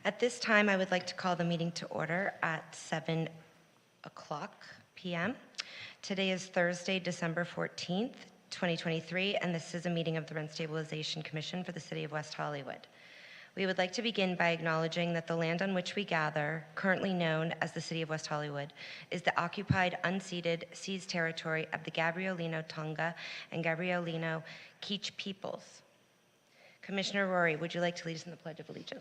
At this time, I would like to call the meeting to order at 7 o'clock p.m. Today is Thursday, December 14th, 2023, and this is a meeting of the Rent Stabilization Commission for the City of West Hollywood. We would like to begin by acknowledging that the land on which we gather, currently known as the City of West Hollywood, is the occupied, unceded, seized territory of the Gabrielino Tonga and Gabrielino Keech peoples. Commissioner Rory, would you like to lead us in the Pledge of Allegiance?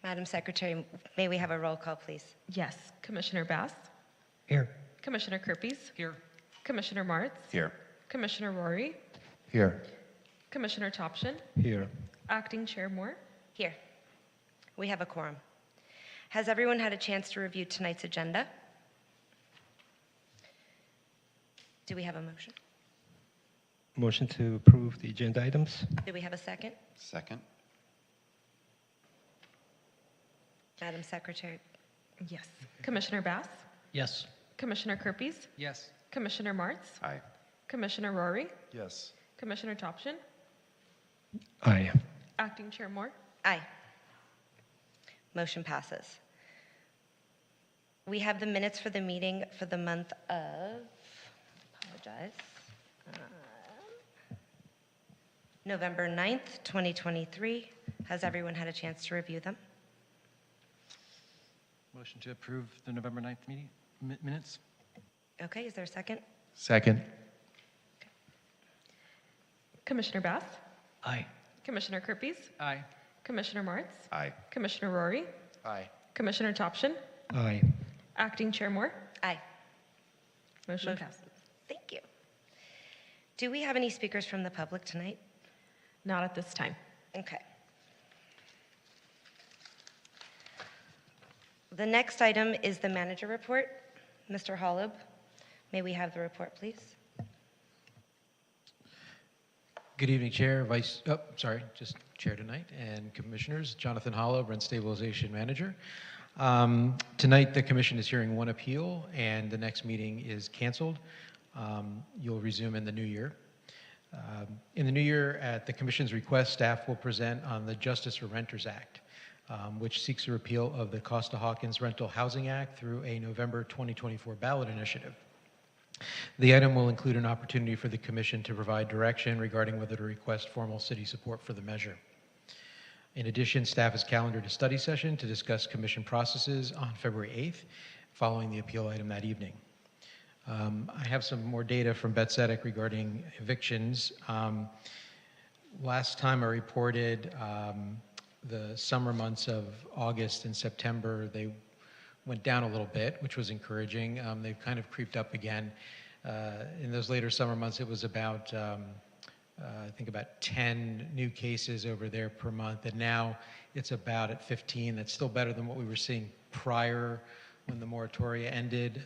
Madam Secretary, may we have a roll call, please? Yes. Commissioner Bass? Here. Commissioner Kirpies? Here. Commissioner Martz? Here. Commissioner Rory? Here. Commissioner Topshin? Here. Acting Chair Moore? Here. We have a quorum. Has everyone had a chance to review tonight's agenda? Do we have a motion? Motion to approve the agenda items. Do we have a second? Second. Madam Secretary? Yes. Commissioner Bass? Yes. Commissioner Kirpies? Yes. Commissioner Martz? Aye. Commissioner Rory? Yes. Commissioner Topshin? Aye. Acting Chair Moore? Aye. Motion passes. We have the minutes for the meeting for the month of, November 9th, 2023. Has everyone had a chance to review them? Motion to approve the November 9th meeting minutes. Okay, is there a second? Second. Commissioner Bass? Aye. Commissioner Kirpies? Aye. Commissioner Martz? Aye. Commissioner Rory? Aye. Commissioner Topshin? Aye. Acting Chair Moore? Aye. Motion Motion- passes. Thank you. Do we have any speakers from the public tonight? Not at this time. Okay. The next item is the manager report. Mr. Holub, may we have the report, please? Good evening, Chair, just Chair tonight, and Commissioners. Jonathan Hollow, Rent Stabilization Manager. Tonight, the Commission is hearing one appeal, and the next meeting is canceled. You'll resume in the new year. In the new year, at the Commission's request, staff will present on the Justice for Renters Act, which seeks a repeal of the Costa-Hawkins Rental Housing Act through a November 2024 ballot initiative. The item will include an opportunity for the Commission to provide direction regarding whether to request formal city support for the measure. In addition, staff has calendared a study session to discuss Commission processes on February 8th, following the appeal item that evening. I have some more data from BetSetic regarding evictions. Last time I reported the summer months of August and September, they went down a little bit, which was encouraging. They've kind of creeped up again. In those later summer months, it was about, I think about 10 new cases over there per month, and now it's about at 15. That's still better than what we were seeing prior when the moratoria ended,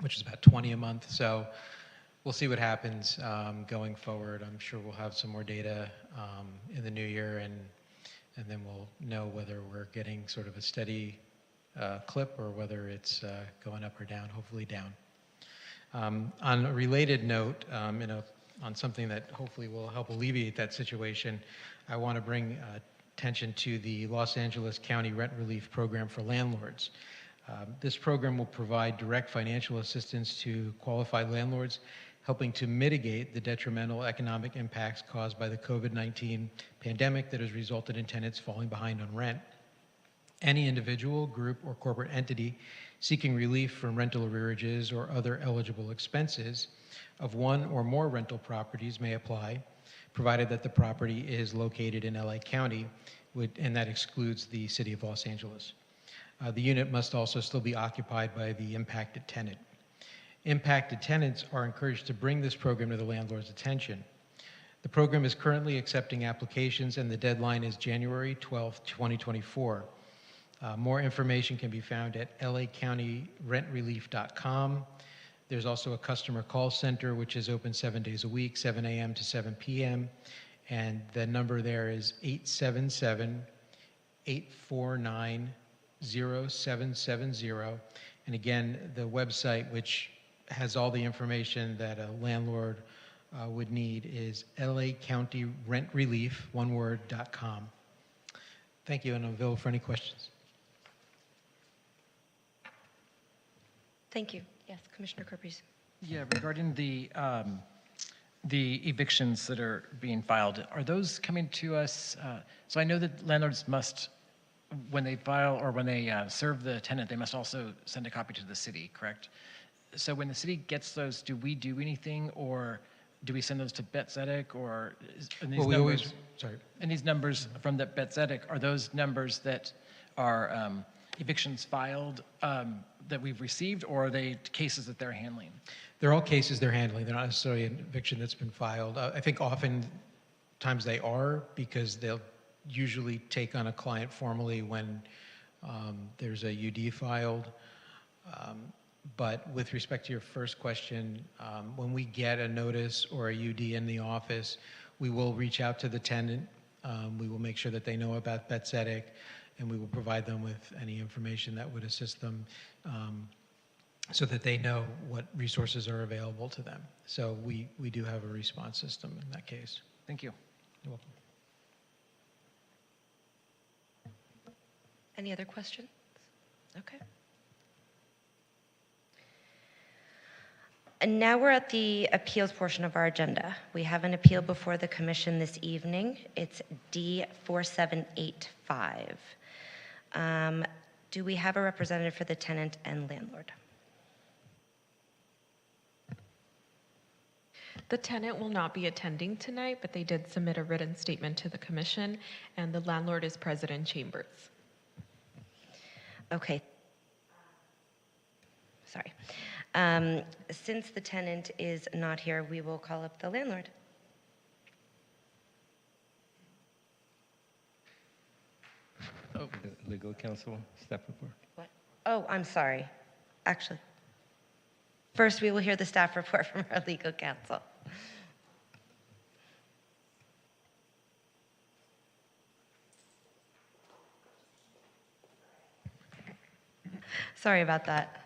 which is about 20 a month. So we'll see what happens going forward. I'm sure we'll have some more data in the new year, and then we'll know whether we're getting sort of a steady clip or whether it's going up or down, hopefully down. On a related note, on something that hopefully will help alleviate that situation, I want to bring attention to the Los Angeles County Rent Relief Program for landlords. This program will provide direct financial assistance to qualified landlords, helping to mitigate the detrimental economic impacts caused by the COVID-19 pandemic that has resulted in tenants falling behind on rent. Any individual, group, or corporate entity seeking relief from rental arrearages or other eligible expenses of one or more rental properties may apply, provided that the property is located in LA County, and that excludes the City of Los Angeles. The unit must also still be occupied by the impacted tenant. Impacted tenants are encouraged to bring this program to the landlord's attention. The program is currently accepting applications, and the deadline is January 12th, 2024. More information can be found at lacountyrentrelief.com. There's also a customer call center, which is open 7 days a week, 7 a.m. to 7 p.m. And the number there is 877-849-0770. And again, the website, which has all the information that a landlord would need, is LA-County-Rent-Relief, one word, .com. Thank you, and I'm available for any questions. Thank you. Yes, Commissioner Corpus. Yeah, regarding the evictions that are being filed, are those coming to us? So I know that landlords must, when they file or when they serve the tenant, they must also send a copy to the city, correct? So when the city gets those, do we do anything, or do we send those to BetZedek, or and these Well, we numbers? always, sorry. And these numbers from the BetZedek, are those numbers that are evictions filed that we've received, or are they cases that they're handling? They're all cases they're handling. They're not necessarily an eviction that's been filed. I think oftentimes they are, because they'll usually take on a client formally when there's a UD filed. But with respect to your first question, when we get a notice or a UD in the office, we will reach out to the tenant. We will make sure that they know about BetZedek, and we will provide them with any information that would assist them so that they know what resources are available to them. So we do have a response system in that case. Thank you. You're welcome. Any other questions? Okay. And now we're at the appeals portion of our agenda. We have an appeal before the commission this evening. It's D4785. Do we have a representative for the tenant and landlord? The tenant will not be attending tonight, but they did submit a written statement to the commission, and the landlord is present in chambers. Okay. Sorry. Since the tenant is not here, we will call up the landlord. Legal counsel, staff report. What? Oh, I'm sorry. Actually, first we will hear the staff report from our legal counsel. Sorry about that.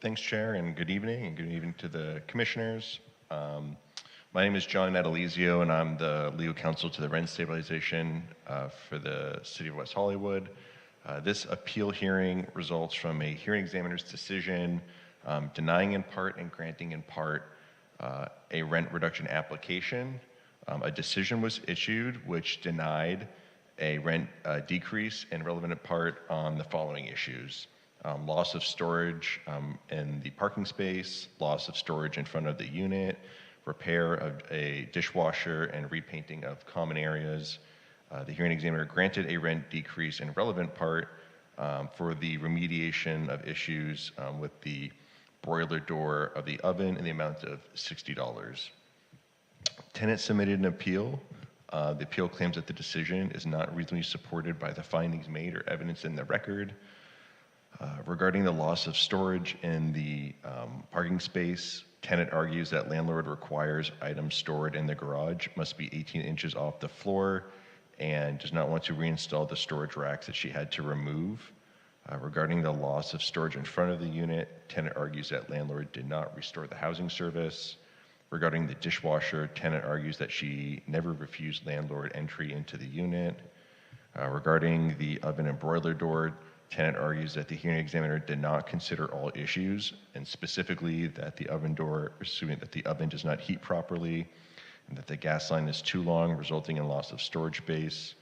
Thanks, Chair, and good evening to the commissioners. My name is John Natalizio, and I'm the legal counsel to the rent stabilization for the City of West Hollywood. This appeal hearing results from a hearing examiner's decision denying in part and granting in part a rent reduction application. A decision was issued which denied a rent decrease and relevant in part on the following issues. Loss of storage in the parking space, loss of storage in front of the unit, repair of a dishwasher, and repainting of common areas. The hearing examiner granted a rent decrease in relevant part for the remediation of issues with the broiler door of the oven in the amount of $60. Tenant submitted an appeal. The appeal claims that the decision is not reasonably supported by the findings made or evidence in the record. Regarding the loss of storage in the parking space, tenant argues that landlord requires items stored in the garage must be 18 inches off the floor and does not want to reinstall the storage racks that she had to remove. Regarding the loss of storage in front of the unit, tenant argues that landlord did not restore the housing service. Regarding the dishwasher, tenant argues that she never refused landlord entry into the unit. Regarding the oven and broiler door, tenant argues that the hearing examiner did not consider all issues, and specifically that the oven door, assuming that the oven does not heat properly, and that the gas line is too long, resulting in loss of storage space.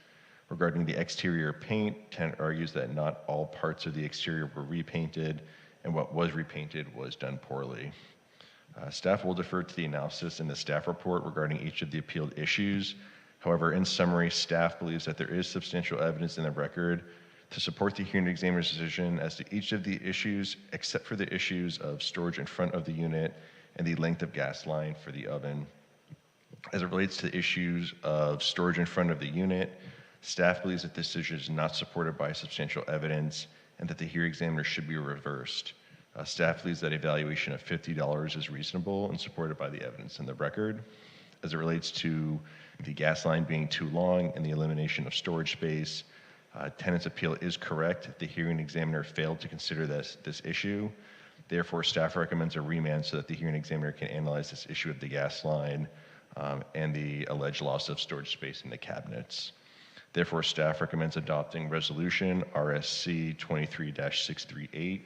Regarding the exterior paint, tenant argues that not all parts of the exterior were repainted, and what was repainted was done poorly. Staff will defer to the analysis in the staff report regarding each of the appealed issues. However, in summary, staff believes that there is substantial evidence in the record to support the hearing examiner's decision as to each of the issues, except for the issues of storage in front of the unit and the length of gas line for the oven. As it relates to issues of storage in front of the unit, staff believes that this decision is not supported by substantial evidence and that the hearing examiner should be reversed. Staff believes that a valuation of $50 is reasonable and supported by the evidence in the record. As it relates to the gas line being too long and the elimination of storage space, tenant's appeal is correct. The hearing examiner failed to consider this issue. Therefore, staff recommends a remand so that the hearing examiner can analyze this issue of the gas line and the alleged loss of storage space in the cabinets. Therefore, staff recommends adopting Resolution RSC 23-638.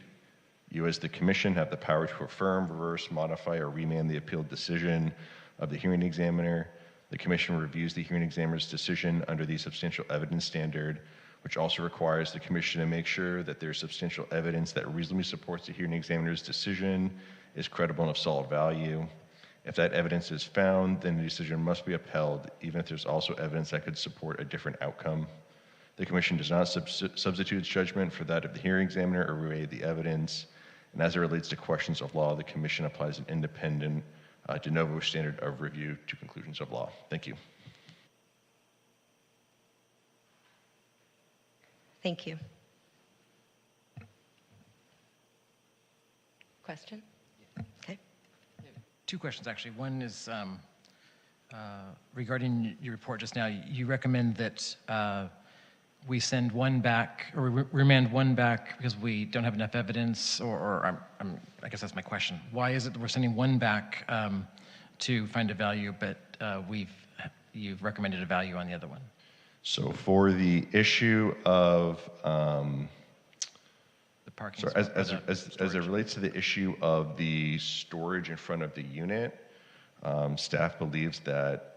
You, as the Commission, have the power to affirm, reverse, modify, or remand the appealed decision of the hearing examiner. The Commission reviews the hearing examiner's decision under the substantial evidence standard, which also requires the Commission to make sure that there's substantial evidence that reasonably supports the hearing examiner's decision, is credible and of solid value. If that evidence is found, then the decision must be upheld, even if there's also evidence that could support a different outcome. The Commission does not substitute its judgment for that of the hearing examiner or reweigh the evidence. And as it relates to questions of law, the Commission applies an independent de novo standard of review to conclusions of law. Thank you. Thank you. Question? Okay. Two questions, actually. One is regarding your report just now. You recommend that we send one back, or remand one back because we don't have enough evidence, or I guess that's my question. Why is it that we're sending one back to find a value, but you've recommended a value on the other one? So for the issue of The parking. So as it relates to the issue of the storage in front of the unit, staff believes that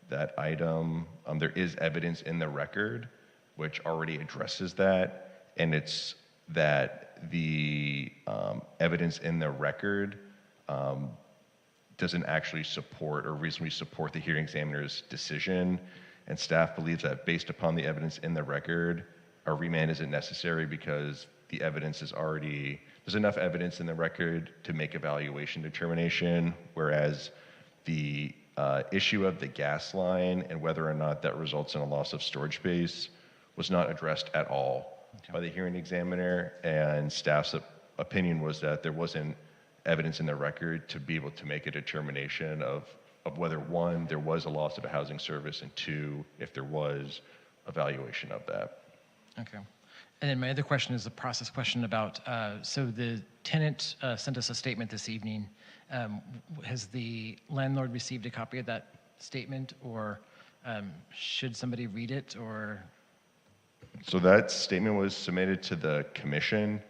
that item, there is evidence in the record which already addresses that, and it's that the evidence in the record doesn't actually support or reasonably support the hearing examiner's decision, and staff believes that based upon the evidence in the record, a remand isn't necessary because the evidence is already, there's enough evidence in the record to make a valuation determination, whereas the issue of the gas line and whether or not that results in a loss of storage space was not addressed at all by the hearing examiner, and staff's opinion was that there wasn't evidence in the record to be able to make a determination of whether, one, there was a loss of a housing service, and two, if there was a valuation of that. Okay. And then my other question is a process question about, so the tenant sent us a statement this evening. Has the landlord received a copy of that statement, or should somebody read it, or? So that statement was submitted to the commission.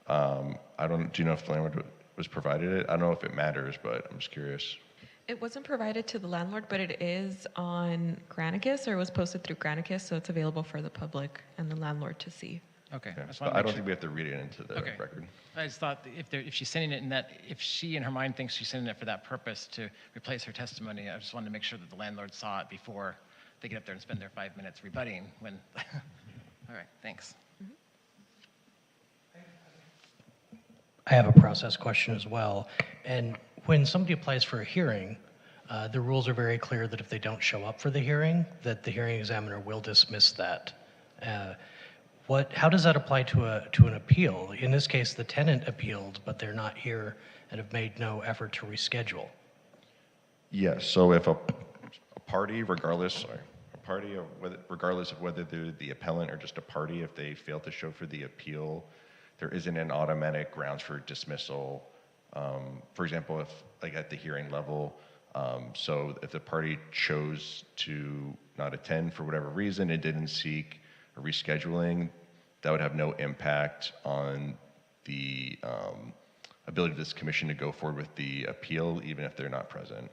Do you know if the landlord was provided it? I don't know if it matters, but I'm just curious. It wasn't provided to the landlord, but it is on Granicus, or it was posted through Granicus, so it's available for the public and the landlord to see. Okay. Yeah, just but wanna I make don't sure. think we have to read it into the Okay. record. I just thought that if she's sending it if she in her mind thinks she's sending it for that purpose to replace her testimony, I just wanted to make sure that the landlord saw it before they get up there and spend their 5 minutes rebutting when. All right, thanks. I have a process question as well. And when somebody applies for a hearing, the rules are very clear that if they don't show up for the hearing, that the hearing examiner will dismiss that. How does that apply to an appeal? In this case, the tenant appealed, but they're not here and have made no effort to reschedule. Yes, so if a party, regardless of whether they're the appellant or just a party, if they fail to show for the appeal, there isn't an automatic grounds for dismissal. For example, if like at the hearing level, so if the party chose to not attend for whatever reason and didn't seek a rescheduling, that would have no impact on the ability of this commission to go forward with the appeal, even if they're not present.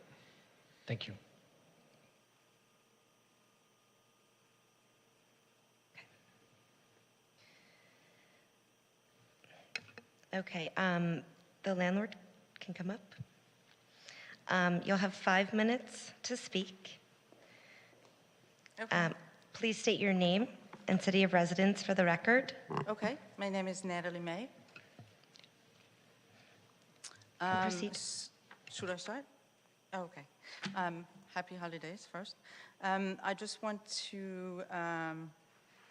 Thank you. Okay, the landlord can come up. You'll have 5 minutes to speak. Okay. Please state your name and city of residence for the record. Okay. My name is Natalie May. Proceed. Should I start? Oh, okay. Happy holidays first. I just want to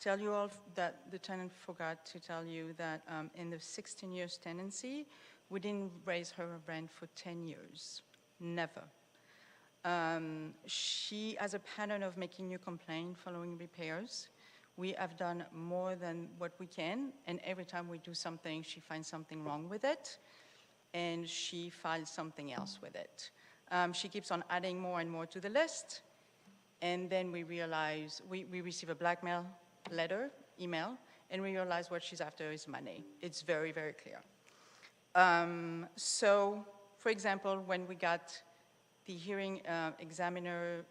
tell you all that the tenant forgot to tell you that in the 16 years tenancy, we didn't raise her rent for 10 years. Never. She has a pattern of making you complain following repairs. We have done more than what we can, and every time we do something, she finds something wrong with it, and she files something else with it. She keeps on adding more and more to the list, and then we realize, we receive a blackmail letter, email, and we realize what she's after is money. It's very, very clear. So, for example, when we got the hearing examiner,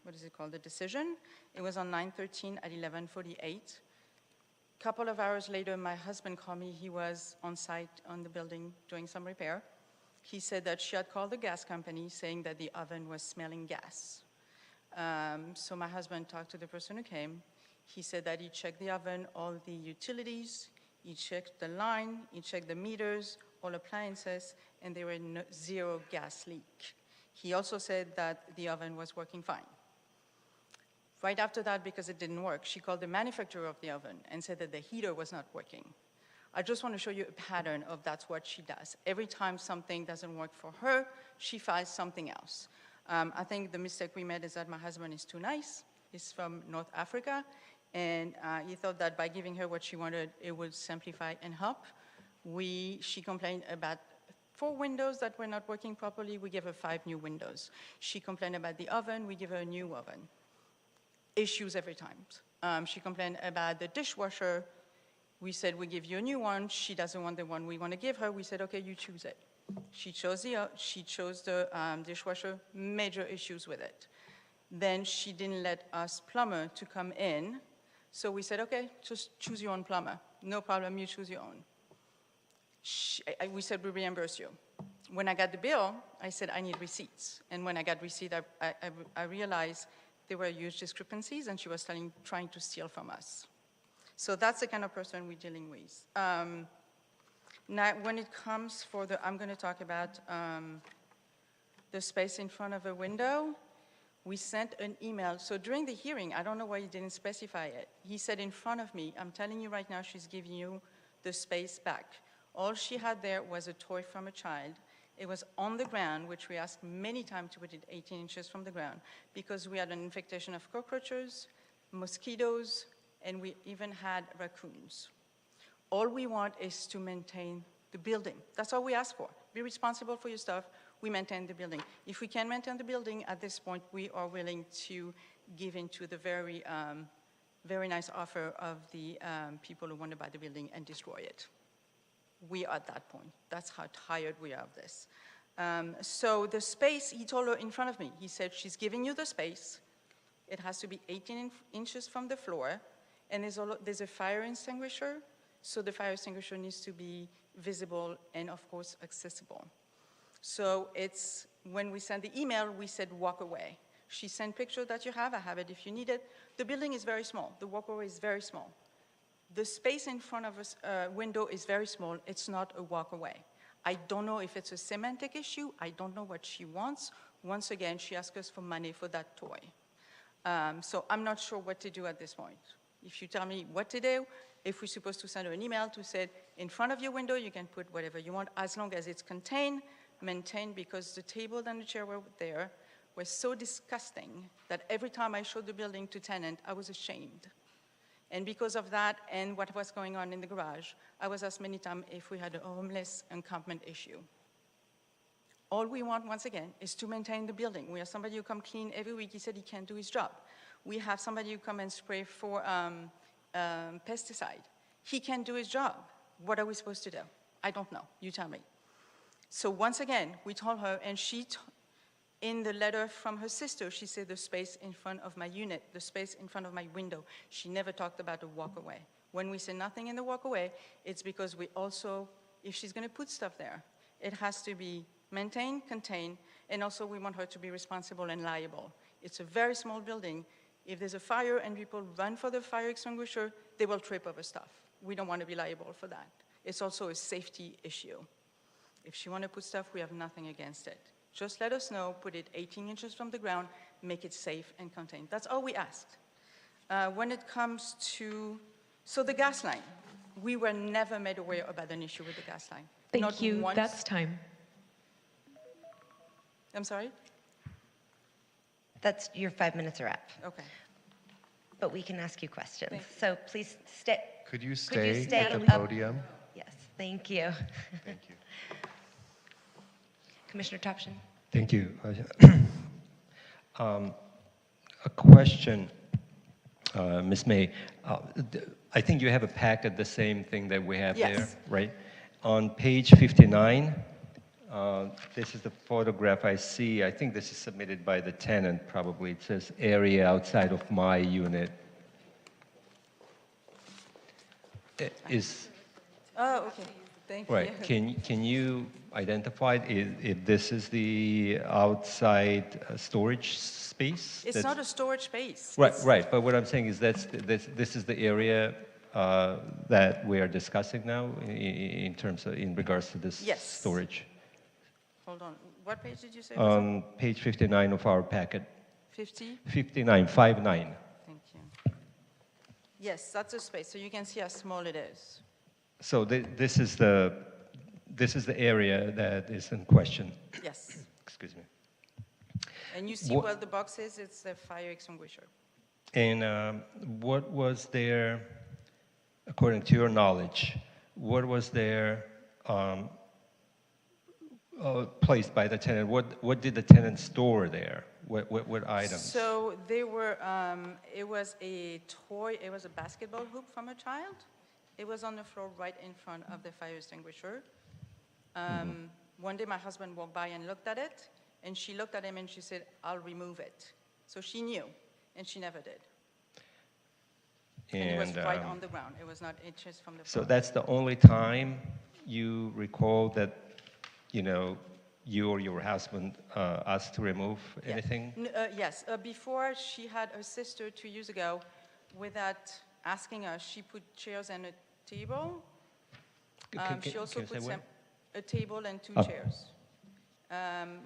what is it called, the decision, it was on 9/13 at 11:48. A couple of hours later, my husband called me. He was on site on the building doing some repair. He said that she had called the gas company saying that the oven was smelling gas. So my husband talked to the person who came. He said that he checked the oven, all the utilities, he checked the line, he checked the meters, all appliances, and there were zero gas leak. He also said that the oven was working fine. Right after that, because it didn't work, she called the manufacturer of the oven and said that the heater was not working. I just want to show you a pattern of that's what she does. Every time something doesn't work for her, she files something else. I think the mistake we made is that my husband is too nice. He's from North Africa, and he thought that by giving her what she wanted, it would simplify and help. She complained about 4 windows that were not working properly. We gave her 5 new windows. She complained about the oven. We give her a new oven. Issues every time. She complained about the dishwasher. We said, we give you a new one. She doesn't want the one we want to give her. We said, okay, you choose it. She chose the dishwasher, major issues with it. Then she didn't let us plumber to come in. So we said, okay, just choose your own plumber. No problem, you choose your own. We said, we reimburse you. When I got the bill, I said, I need receipts. And when I got receipt, I realized there were huge discrepancies, and she was trying to steal from us. So that's the kind of person we're dealing with. Now, when it comes I'm going to talk about the space in front of a window. We sent an email. So during the hearing, I don't know why he didn't specify it. He said in front of me, I'm telling you right now, she's giving you the space back. All she had there was a toy from a child. It was on the ground, which we asked many times to put it 18 inches from the ground, because we had an infestation of cockroaches, mosquitoes, and we even had raccoons. All we want is to maintain the building. That's all we ask for. Be responsible for your stuff. We maintain the building. If we can maintain the building, at this point, we are willing to give into the very, very nice offer of the people who want to buy the building and destroy it. We are at that point. That's how tired we are of this. So the space, he told her in front of me, he said, she's giving you the space. It has to be 18 inches from the floor, and there's a fire extinguisher, so the fire extinguisher needs to be visible and, of course, accessible. So when we sent the email, we said, walk away. She sent pictures that you have. I have it if you need it. The building is very small. The walkway is very small. The space in front of a window is very small. It's not a walkway. I don't know if it's a semantic issue. I don't know what she wants. Once again, she asked us for money for that toy. So I'm not sure what to do at this point. If you tell me what to do, if we're supposed to send her an email to say, in front of your window, you can put whatever you want, as long as it's contained, maintained, because the table and the chair were there were so disgusting that every time I showed the building to tenant, I was ashamed. And because of that and what was going on in the garage, I was asked many times if we had a homeless encampment issue. All we want, once again, is to maintain the building. We have somebody who come clean every week. He said he can't do his job. We have somebody who come and spray for pesticide. He can't do his job. What are we supposed to do? I don't know. You tell me. So once again, we told her, and in the letter from her sister, she said the space in front of my unit, the space in front of my window. She never talked about a walkaway. When we say nothing in the walkaway, it's because we also, if she's going to put stuff there, it has to be maintained, contained, and also we want her to be responsible and liable. It's a very small building. If there's a fire and people run for the fire extinguisher, they will trip over stuff. We don't want to be liable for that. It's also a safety issue. If she wants to put stuff, we have nothing against it. Just let us know, put it 18 inches from the ground, make it safe and contained. That's all we asked. When it comes to, so the gas line, we were never made aware about an issue with the gas line. Thank Not you. once. That's time. I'm sorry? That's, your 5 minutes are up, Okay. but we can ask you questions. Thank So please stay. Could you stay stay at the up? podium? Yes, thank you. Thank you. Commissioner Topshin. Thank you. A question, Ms. May. I think you have a packet, the same thing that we have there, Yes. right? On page 59, this is the photograph I see. I think this is submitted by the tenant, probably. It says area outside of my unit. Is, Oh, okay. Thank you. right, can you identify if this is the outside storage space? It's not a storage space. Right, It's- right. But what I'm saying is this is the area that we are discussing now in terms of, in regards to this Yes. storage. Hold on. What page did you say? was On page 59 of our packet. it? 50? 59, 59. Thank you. Yes, that's a space. So you can see how small it is. So this is the area that is in question. Yes. Excuse me. And you see What- where the box is? It's the fire extinguisher. And what was there, according to your knowledge, what was there placed by the tenant? What did the tenant store there? What items? So they were, it was a toy, it was a basketball hoop from a child. It was on the floor right in front of the fire extinguisher. One day my husband walked by and looked at it, and she looked at him and she said, "I'll remove it." So she knew, and she never did. And it was right on the ground. It was not inches from the So floor. that's the only time you recall that, you or your husband asked to remove Yeah. anything? Yes, before she had her sister 2 years ago, without asking us, she put chairs and a table. She also can you say put what? some, a table and 2 Oh. chairs.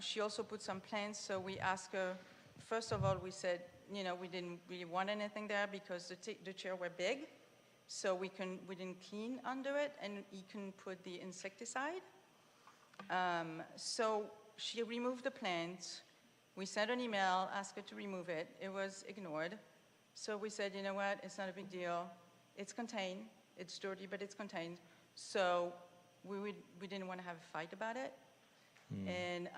She also put some plants, so we asked her, first of all, we said, we didn't really want anything there because the chair were big, so we didn't clean under it, and you can put the insecticide. So she removed the plants. We sent an email, asked her to remove it. It was ignored. So we said, you know what, it's not a big deal. It's contained. It's dirty, but it's contained. So we didn't want to have a fight about it. And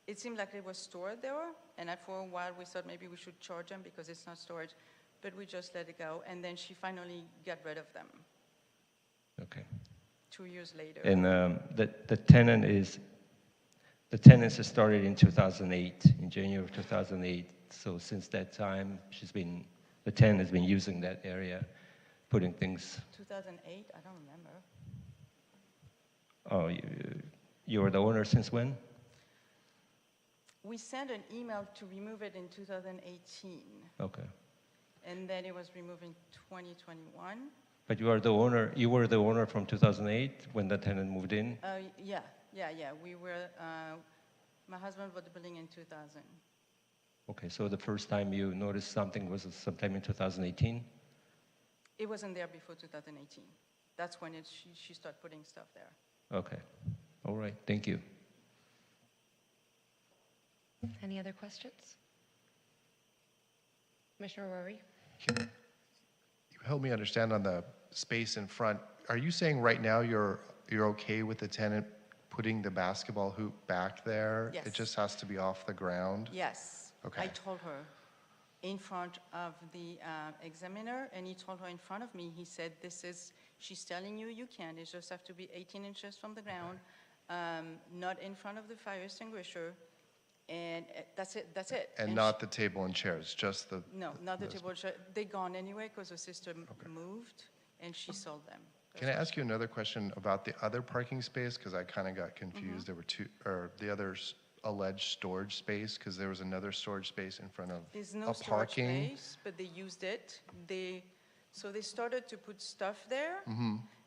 it seemed like it was stored there. And for a while, we thought maybe we should charge them because it's not storage. But we just let it go. And then she finally got rid of them Okay. 2 years later. And the tenants started in 2008, in January of 2008. So since that time, the tenant has been using that area, putting things. 2008, I don't remember. Oh, you were the owner since when? We sent an email to remove it in 2018, Okay. and then it was removed in 2021. But you were the owner from 2008 when the tenant moved in? Yeah. We were, my husband bought the building in 2000. Okay, so the first time you noticed something was sometime in 2018? It wasn't there before 2018. That's when she started putting stuff there. Okay. All right, thank you. Any other questions? Commissioner Rory? You help me understand on the space in front. Are you saying right now you're okay with the tenant putting the basketball hoop back there? Yes. It just has to be off the ground? Yes. Okay. I told her in front of the examiner, and he told her in front of me, he said, she's telling you you can, it just have to be 18 inches from the ground, not in front of the fire extinguisher, and that's it. And not the table and chairs, just the... No, not the those. table chair. They're gone anyway because her sister moved and she sold them. Can I ask you another question about the other parking space? Because I kind of got confused. There were two, or the other alleged storage space, because there was another storage space in front of There's no a storage parking. space, but they used it. So they started to put stuff there,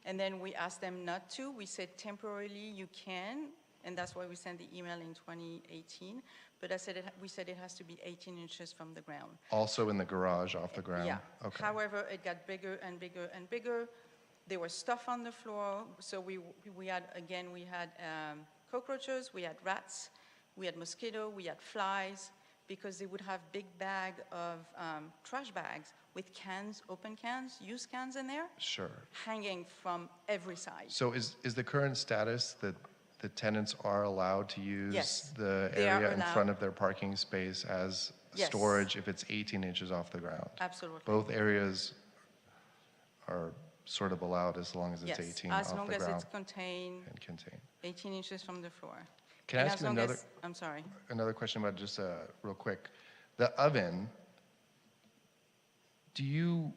and then we asked them not to. We said temporarily you can, and that's why we sent the email in 2018. But I said we said it has to be 18 inches from the ground. Also in the garage, off the ground? Yeah. Okay. However, it got bigger and bigger and bigger. There was stuff on the floor, so we had, again, we had cockroaches, we had rats, we had mosquito, we had flies, because they would have big bag of trash bags with cans, open cans, used cans in there, Sure. hanging from every side. So is the current status that the tenants are allowed to use Yes, the they are area in allowed. front of their parking space as Yes. storage if it's 18 inches off the ground? Absolutely. Both areas are sort of allowed as long as it's Yes, 18 as off long the as ground it's contained and contained. 18 inches from the floor. Can I And ask as you long another- as- I'm sorry. Another question about just real quick. The oven, do you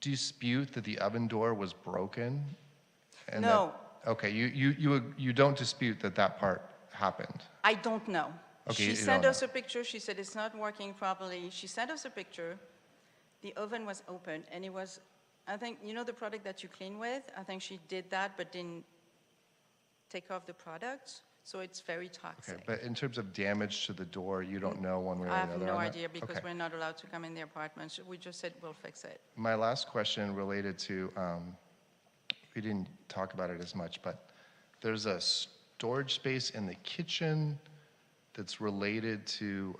dispute that the oven door was broken? And No. that- okay, you don't dispute that that part happened? I don't know. Okay, She you sent don't us a picture. She said it's not working properly. She sent us a picture. The oven was open, and it was, I think, you know the product that you clean with? I think she did that, but didn't take off the product, so it's very toxic. Okay, but in terms of damage to the door, you don't know one way or I the other have no on that? idea, because Okay. we're not allowed to come in the apartments. We just said we'll fix it. My last question related to, we didn't talk about it as much, but there's a storage space in the kitchen that's related to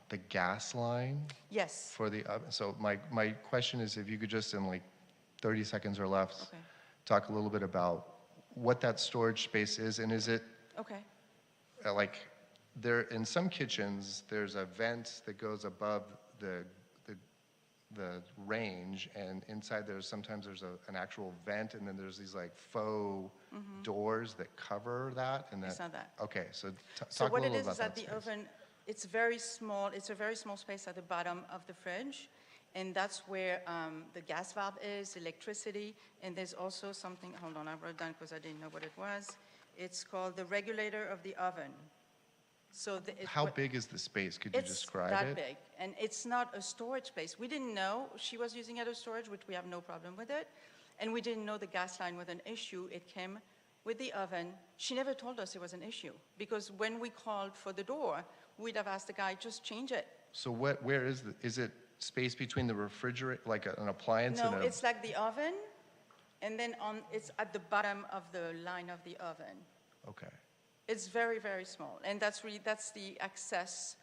the gas line Yes. for the oven. So my question is if you could just in like 30 seconds or less, Okay. talk a little bit about what that storage space is, and is it Okay. like there, in some kitchens, there's a vent that goes above the range, and inside sometimes there's an actual vent, and then there's these like faux doors that cover that, and It's not that. Okay, so So talk a what it little is about that that the space. oven, it's very small. It's a very small space at the bottom of the fridge, and that's where the gas valve is, electricity, and there's also something. Hold on, I wrote it down because I didn't know what it was. It's called the regulator of the oven. So How big is the space? Could you describe It's it? that big, and it's not a storage space. We didn't know she was using it as storage, which we have no problem with it, and we didn't know the gas line was an issue. It came with the oven. She never told us it was an issue, because when we called for the door, we'd have asked the guy, just change it. So where is it space between the refrigerator, like an appliance No, and it's like the oven, and then it's at the bottom of the line of the oven. Okay. It's very, very small, and that's the access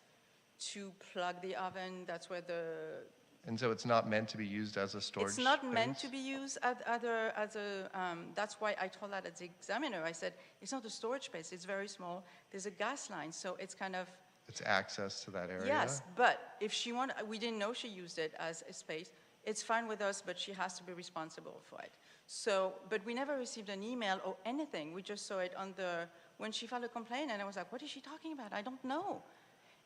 to plug the oven. That's where And so it's not meant to be used as a storage it's not meant to space? be used that's why I told that as the examiner. I said, it's not a storage space, it's very small. There's a gas line, so it's kind of, It's access to that area? yes, but if she we didn't know she used it as a space, it's fine with us, but she has to be responsible for it. So, but we never received an email or anything. We just saw it when she filed a complaint, and I was like, what is she talking about? I don't know.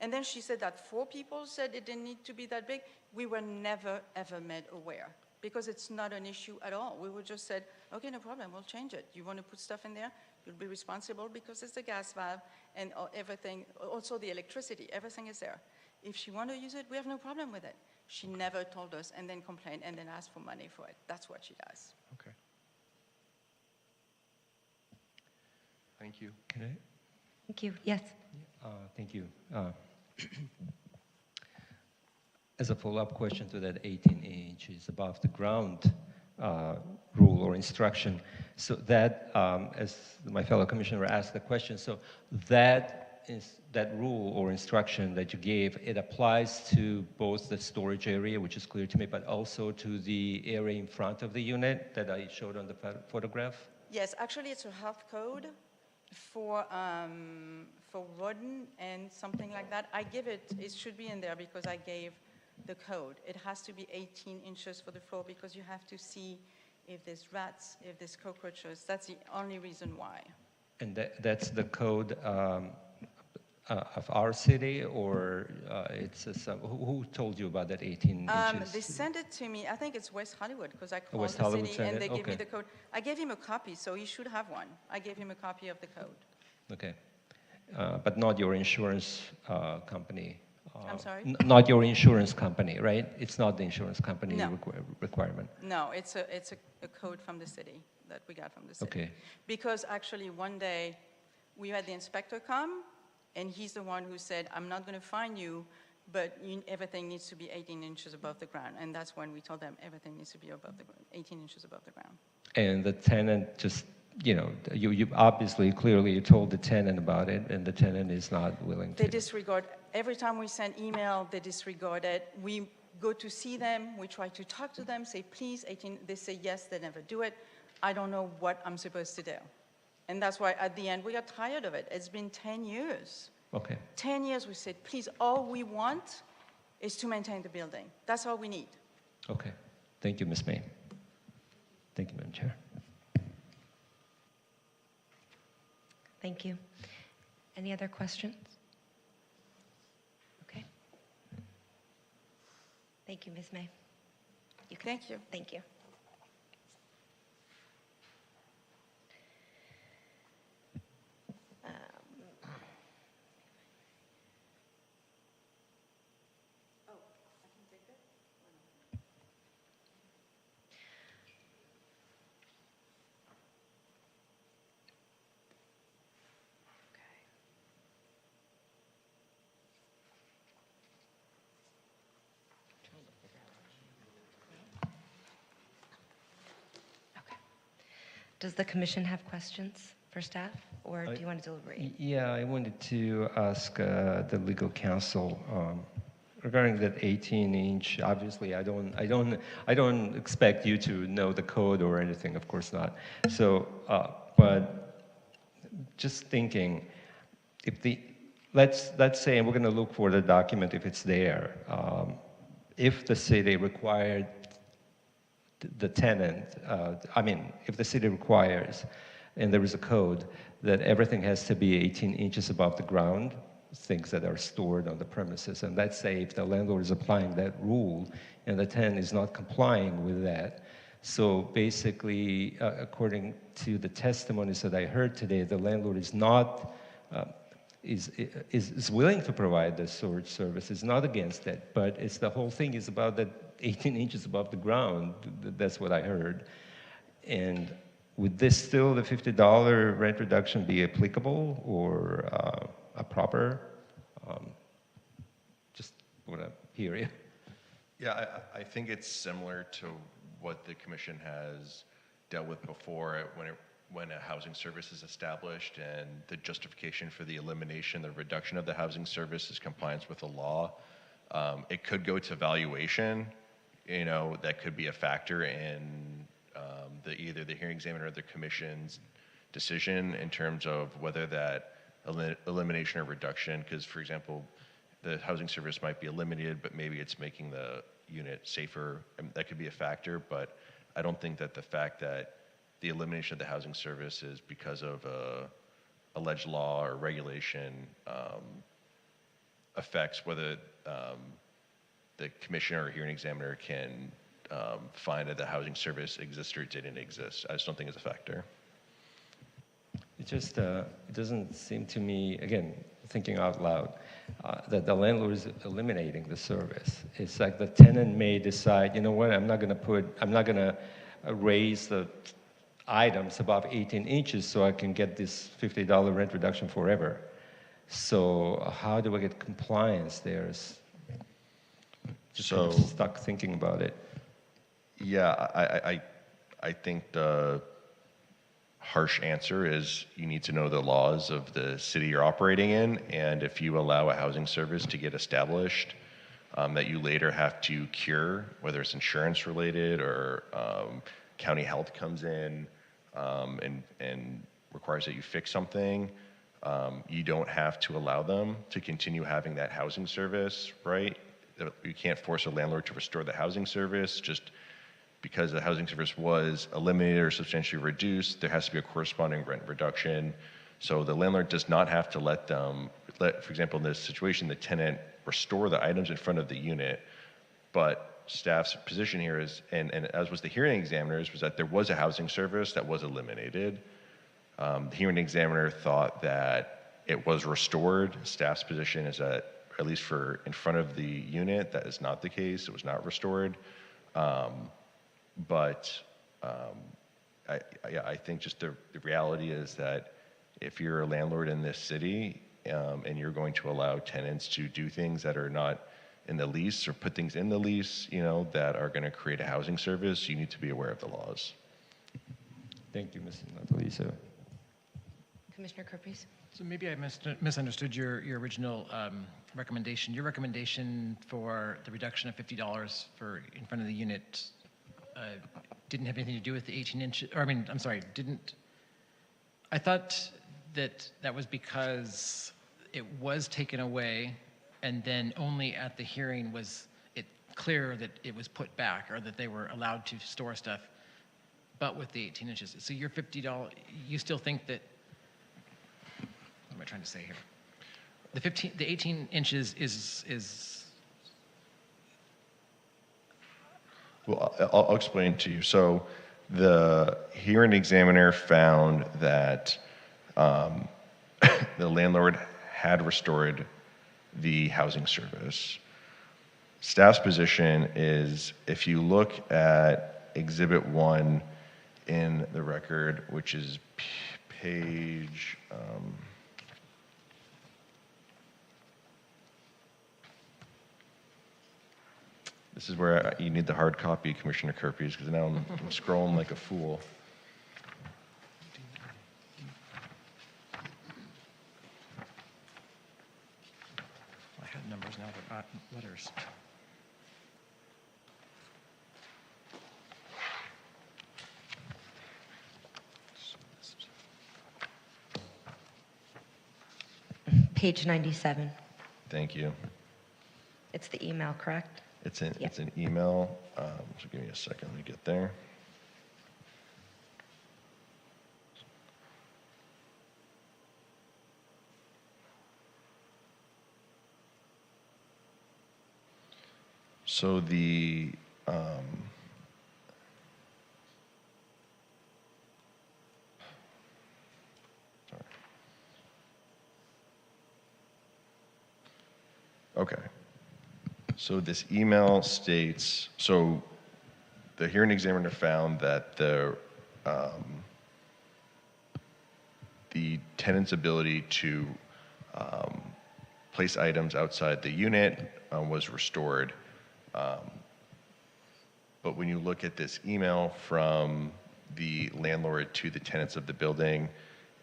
And then she said that 4 people said it didn't need to be that big. We were never, ever made aware, because it's not an issue at all. We were just said, okay, no problem, we'll change it. You want to put stuff in there, you'll be responsible, because it's the gas valve and everything, also the electricity, everything is there. If she want to use it, we have no problem with it. She never told us, and then complained, and then asked for money for it. That's what she does. Okay. Thank you. Can I? Thank you. Yes. Thank you. As a follow-up question to that 18 inches above the ground rule or instruction, so that, as my fellow commissioner asked the question, so that rule or instruction that you gave, it applies to both the storage area, which is clear to me, but also to the area in front of the unit that I showed on the photograph? Yes, actually, it's a health code for rodent and something like that. I give it should be in there because I gave the code. It has to be 18 inches for the floor because you have to see if there's rats, if there's cockroaches. That's the only reason why. And that's the code of our city, or who told you about that 18 inches? They sent it to me. I think it's West Hollywood because I called West the Hollywood city sent and it? they gave me Okay. the code. I gave him a copy, so he should have one. I gave him a copy of the code. Okay. But not your insurance company? I'm sorry? Not your insurance company, right? It's not the insurance company No. requirement? No, it's a code from the city that we got from the city. Okay. Because actually one day, we had the inspector come, and he's the one who said, I'm not going to fine you, but everything needs to be 18 inches above the ground. And that's when we told them everything needs to be above the 18 inches above the ground. And the tenant just, you obviously, clearly, you told the tenant about it, and the tenant is not willing to. They disregard. Every time we send email, they disregard it. We go to see them. We try to talk to them, say, please, 18. They say yes, they never do it. I don't know what I'm supposed to do. And that's why at the end, we got tired of it. It's been 10 years. Okay. 10 years, we said, please, all we want is to maintain the building. That's all we need. Okay. Thank you, Ms. May. Thank you, Madam Chair. Thank you. Any other questions? Okay. Thank you, Ms. May. Thank you. Thank you. Does the commission have questions for staff, or do you want to deliberate? Yeah, I wanted to ask the legal counsel regarding that 18-inch. Obviously, I don't expect you to know the code or anything. Of course not. So, but just thinking, if let's say, and we're going to look for the document if it's there. If the city required the tenant, if the city requires, and there is a code, that everything has to be 18 inches above the ground, things that are stored on the premises, and let's say if the landlord is applying that rule and the tenant is not complying with that, so basically, according to the testimonies that I heard today, the landlord is not, is willing to provide the storage service, is not against it, but it's the whole thing is about that 18 inches above the ground. That's what I heard. And would this still, the $50 rent reduction, be applicable or a proper? Just want to hear you. Yeah, I think it's similar to what the commission has dealt with before when a housing service is established and the justification for the elimination, the reduction of the housing service is compliance with the law. It could go to valuation. That could be a factor in either the hearing examiner or the commission's decision in terms of whether that elimination or reduction, because, for example, the housing service might be eliminated, but maybe it's making the unit safer. That could be a factor, but I don't think that the fact that the elimination of the housing service is because of alleged law or regulation affects whether the commissioner or hearing examiner can find that the housing service exists or didn't exist. I just don't think it's a factor. It just it doesn't seem to me, again, thinking out loud, that the landlord is eliminating the service. It's like the tenant may decide, you know what, I'm not going to raise the items above 18 inches so I can get this $50 rent reduction forever. So how do I get compliance there? Just kind of stuck thinking about it. Yeah, I think the harsh answer is you need to know the laws of the city you're operating in, and if you allow a housing service to get established that you later have to cure, whether it's insurance related or county health comes in and requires that you fix something, you don't have to allow them to continue having that housing service, right? You can't force a landlord to restore the housing service just because the housing service was eliminated or substantially reduced. There has to be a corresponding rent reduction. So the landlord does not have to let, for example, in this situation, the tenant restore the items in front of the unit, but staff's position here is, and as was the hearing examiner's, was that there was a housing service that was eliminated. The hearing examiner thought that it was restored. Staff's position is that, at least for in front of the unit, that is not the case. It was not restored. I think just the reality is that If you're a landlord in this city and you're going to allow tenants to do things that are not in the lease or put things in the lease, that are going to create a housing service, you need to be aware of the laws. Thank you, Mr. Natalizio. Commissioner Kerpes? So maybe I misunderstood your original recommendation. Your recommendation for the reduction of $50 for in front of the unit didn't have anything to do with the 18 inches, or I'm sorry, I thought that was because it was taken away and then only at the hearing was it clear that it was put back or that they were allowed to store stuff, but with the 18 inches. So your $50, you still think that, what am I trying to say here? The 18 inches is Well, I'll explain to you. So the hearing examiner found that the landlord had restored the housing service. Staff's position is if you look at Exhibit 1 in the record, which is page... This is where you need the hard copy, Commissioner Kerpes, because now I'm scrolling like a fool. I had numbers now, but not letters. Page 97. Thank you. It's the email, correct? It's an, Yeah. it's an email, so give me a second to get there. So the, sorry. Okay. So this email states, so the hearing examiner found that the tenant's ability to place items outside the unit was restored. But when you look at this email from the landlord to the tenants of the building,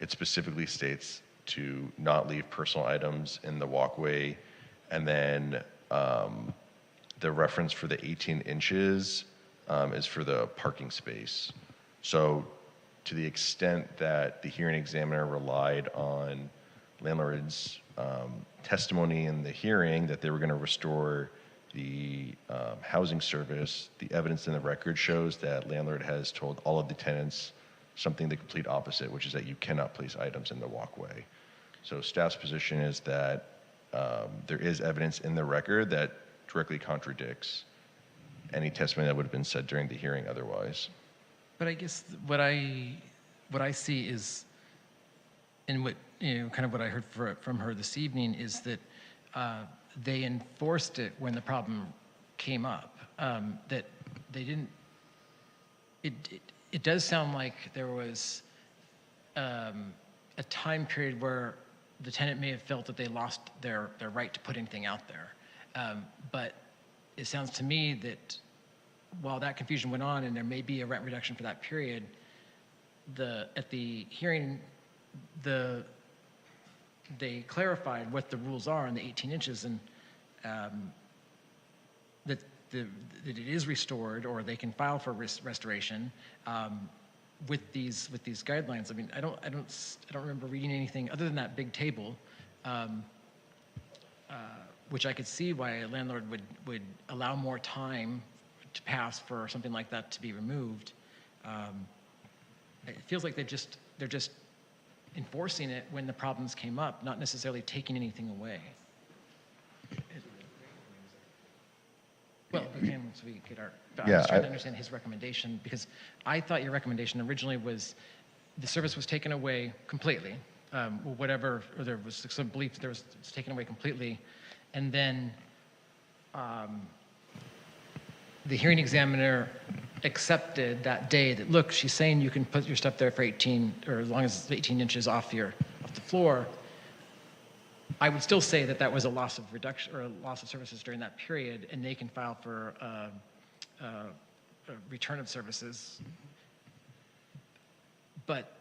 it specifically states to not leave personal items in the walkway. And then the reference for the 18 inches is for the parking space. So to the extent that the hearing examiner relied on landlord's testimony in the hearing that they were going to restore the housing service, the evidence in the record shows that landlord has told all of the tenants something the complete opposite, which is that you cannot place items in the walkway. So staff's position is that there is evidence in the record that directly contradicts any testimony that would have been said during the hearing otherwise. But I guess what I see is, and what kind of what I heard from her this evening is that they enforced it when the problem came up. That they didn't. It does sound like there was a time period where the tenant may have felt that they lost their right to put anything out there. But it sounds to me that while that confusion went on and there may be a rent reduction for that period, at the hearing, they clarified what the rules are on the 18 inches and that it is restored or they can file for restoration with these guidelines. I mean, I don't remember reading anything other than that big table, which I could see why a landlord would allow more time to pass for something like that to be removed. It feels like they're just enforcing it when the problems came up, not necessarily taking anything away. Well, we can once we get our. I was trying to understand his recommendation because I thought your recommendation originally was the service was taken away completely, whatever, or there was some belief that it's taken away completely, and then the hearing examiner accepted that day that, look, she's saying you can put your stuff there for 18, or as long as it's 18 inches off the floor, I would still say that that was a loss of reduction or a loss of services during that period, and they can file for a return of services.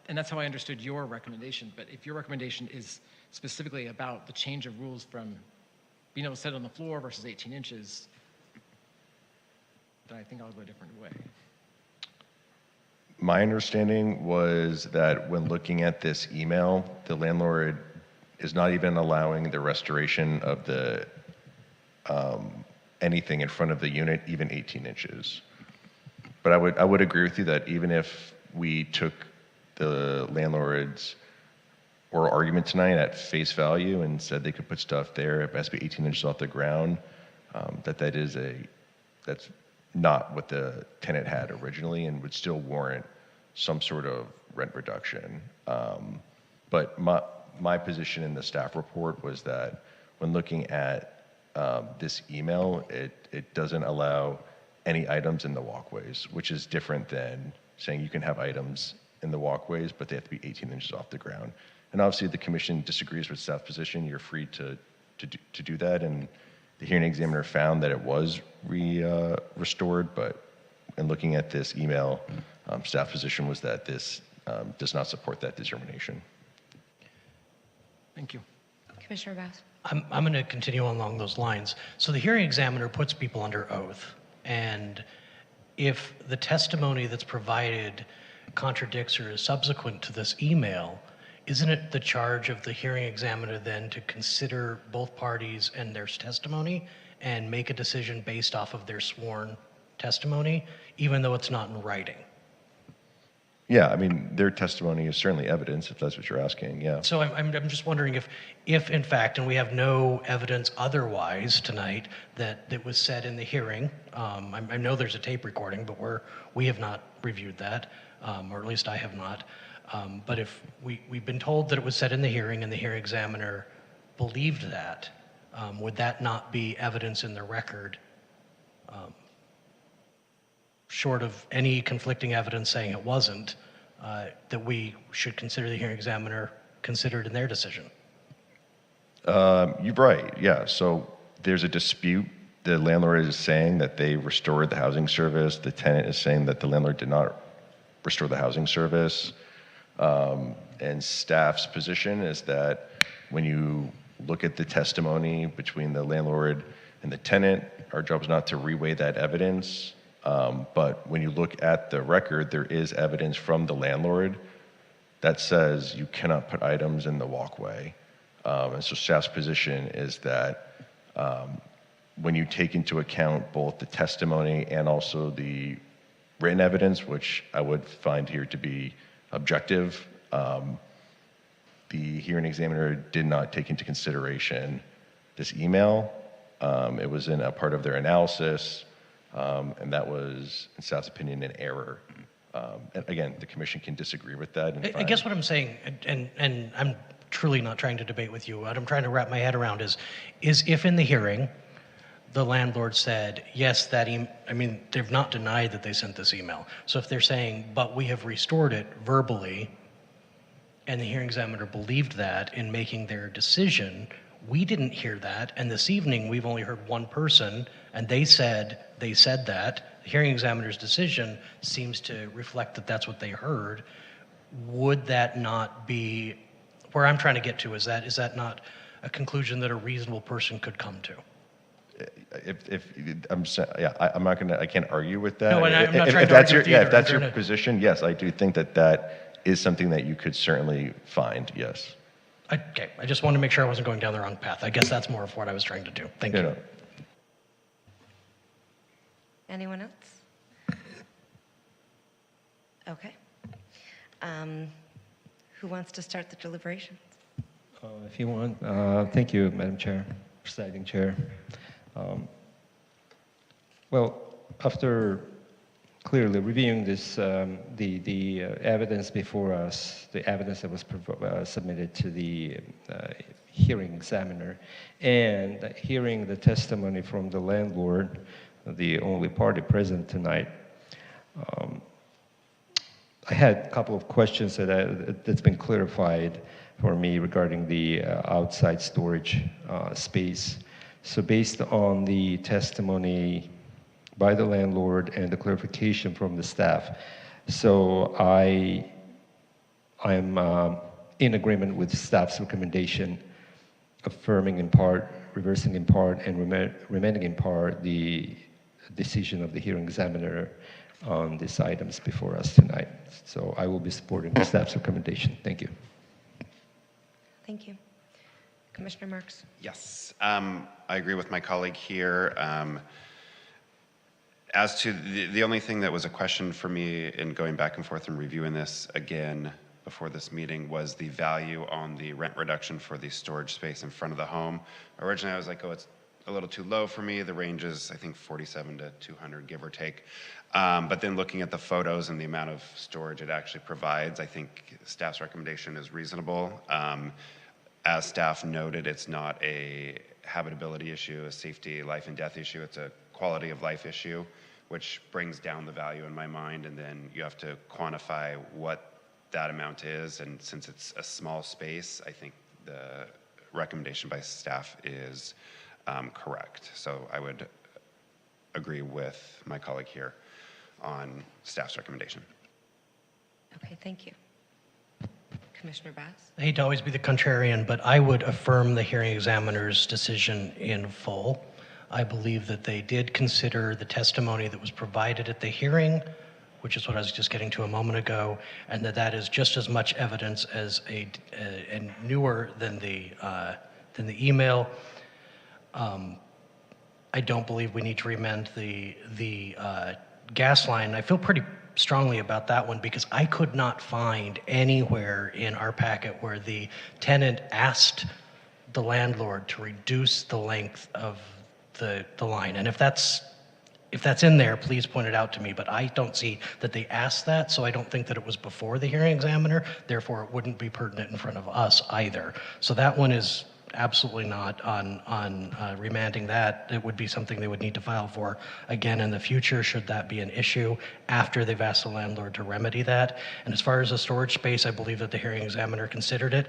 And that's how I understood your recommendation. But if your recommendation is specifically about the change of rules from being able to set it on the floor versus 18 inches, then I think I'll go a different way. My understanding was that when looking at this email, the landlord is not even allowing the restoration of the anything in front of the unit, even 18 inches. But I would agree with you that even if we took the landlord's oral argument tonight at face value and said they could put stuff there, it has to be 18 inches off the ground, that's not what the tenant had originally and would still warrant some sort of rent reduction. But my position in the staff report was that when looking at this email, it doesn't allow any items in the walkways, which is different than saying you can have items in the walkways, but they have to be 18 inches off the ground. And obviously, the commission disagrees with staff's position. You're free to do that. And the hearing examiner found that it was restored, but in looking at this email, staff position was that this does not support that determination. Thank you. Commissioner Bass. I'm going to continue along those lines. So the hearing examiner puts people under oath, and if the testimony that's provided contradicts or is subsequent to this email, isn't it the charge of the hearing examiner then to consider both parties and their testimony and make a decision based off of their sworn testimony, even though it's not in writing? Yeah, I mean, their testimony is certainly evidence, if that's what you're asking, yeah. So I'm just wondering if in fact, and we have no evidence otherwise tonight that it was said in the hearing, I know there's a tape recording, but we have not reviewed that, or at least I have not. But if we've been told that it was said in the hearing and the hearing examiner believed that, would that not be evidence in the record, short of any conflicting evidence saying it wasn't, that we should consider the hearing examiner considered in their decision? You're right, yeah. So there's a dispute. The landlord is saying that they restored the housing service. The tenant is saying that the landlord did not restore the housing service. And staff's position is that when you look at the testimony between the landlord and the tenant, our job is not to reweigh that evidence. But when you look at the record, there is evidence from the landlord that says you cannot put items in the walkway. And so staff's position is that when you take into account both the testimony and also the written evidence, which I would find here to be objective, the hearing examiner did not take into consideration this email. It was in a part of their analysis, and that was, in staff's opinion, an error. And again, the commission can disagree with that. And I guess what I'm saying, and I'm truly not trying to debate with you, what I'm trying to wrap my head around is if in the hearing, the landlord said, yes, I mean, they've not denied that they sent this email. So if they're saying, but we have restored it verbally, and the hearing examiner believed that in making their decision, we didn't hear that, and this evening we've only heard one person, and they said that. The hearing examiner's decision seems to reflect that that's what they heard. Would that not be, where I'm trying to get to, is that not a conclusion that a reasonable person could come to? I'm not gonna, I can't argue with that. No, and I'm not trying to argue with you either. If that's your position, yes, I do think that is something that you could certainly find, yes. Okay, I just wanted to make sure I wasn't going down the wrong path. I guess that's more of what I was trying to do. Thank you. No. Anyone else? Okay. Who wants to start the deliberations? If you want, thank you, Madam Chair, Presiding Chair. Well, after clearly reviewing this, the evidence before us, the evidence that was submitted to the hearing examiner, and hearing the testimony from the landlord, the only party present tonight. I had a couple of questions that's been clarified for me regarding the outside storage space. So based on the testimony by the landlord and the clarification from the staff, so I'm in agreement with staff's recommendation, affirming in part, reversing in part, and remanding in part the decision of the hearing examiner on these items before us tonight. So I will be supporting the staff's recommendation. Thank you. Thank you. Commissioner Marks? Yes, I agree with my colleague here. As to the only thing that was a question for me in going back and forth and reviewing this again before this meeting was the value on the rent reduction for the storage space in front of the home. Originally, I was like, oh, it's a little too low for me. The range is, I think, 47 to 200, give or take. But then looking at the photos and the amount of storage it actually provides, I think staff's recommendation is reasonable. As staff noted, it's not a habitability issue, a safety, life and death issue. It's a quality of life issue, which brings down the value in my mind. And then you have to quantify what that amount is. And since it's a small space, I think the recommendation by staff is correct. So I would agree with my colleague here on staff's recommendation. Okay, thank you. Commissioner Bass? I hate to always be the contrarian, but I would affirm the hearing examiner's decision in full. I believe that they did consider the testimony that was provided at the hearing, which is what I was just getting to a moment ago, and that is just as much evidence as and newer than the email. I don't believe we need to remand the gas line. I feel pretty strongly about that one because I could not find anywhere in our packet where the tenant asked the landlord to reduce the length of the line. And if that's in there, please point it out to me. But I don't see that they asked that, so I don't think that it was before the hearing examiner. Therefore, it wouldn't be pertinent in front of us either. So that one is absolutely not on remanding that. It would be something they would need to file for again in the future should that be an issue after they've asked the landlord to remedy that. And as far as the storage space, I believe that the hearing examiner considered it.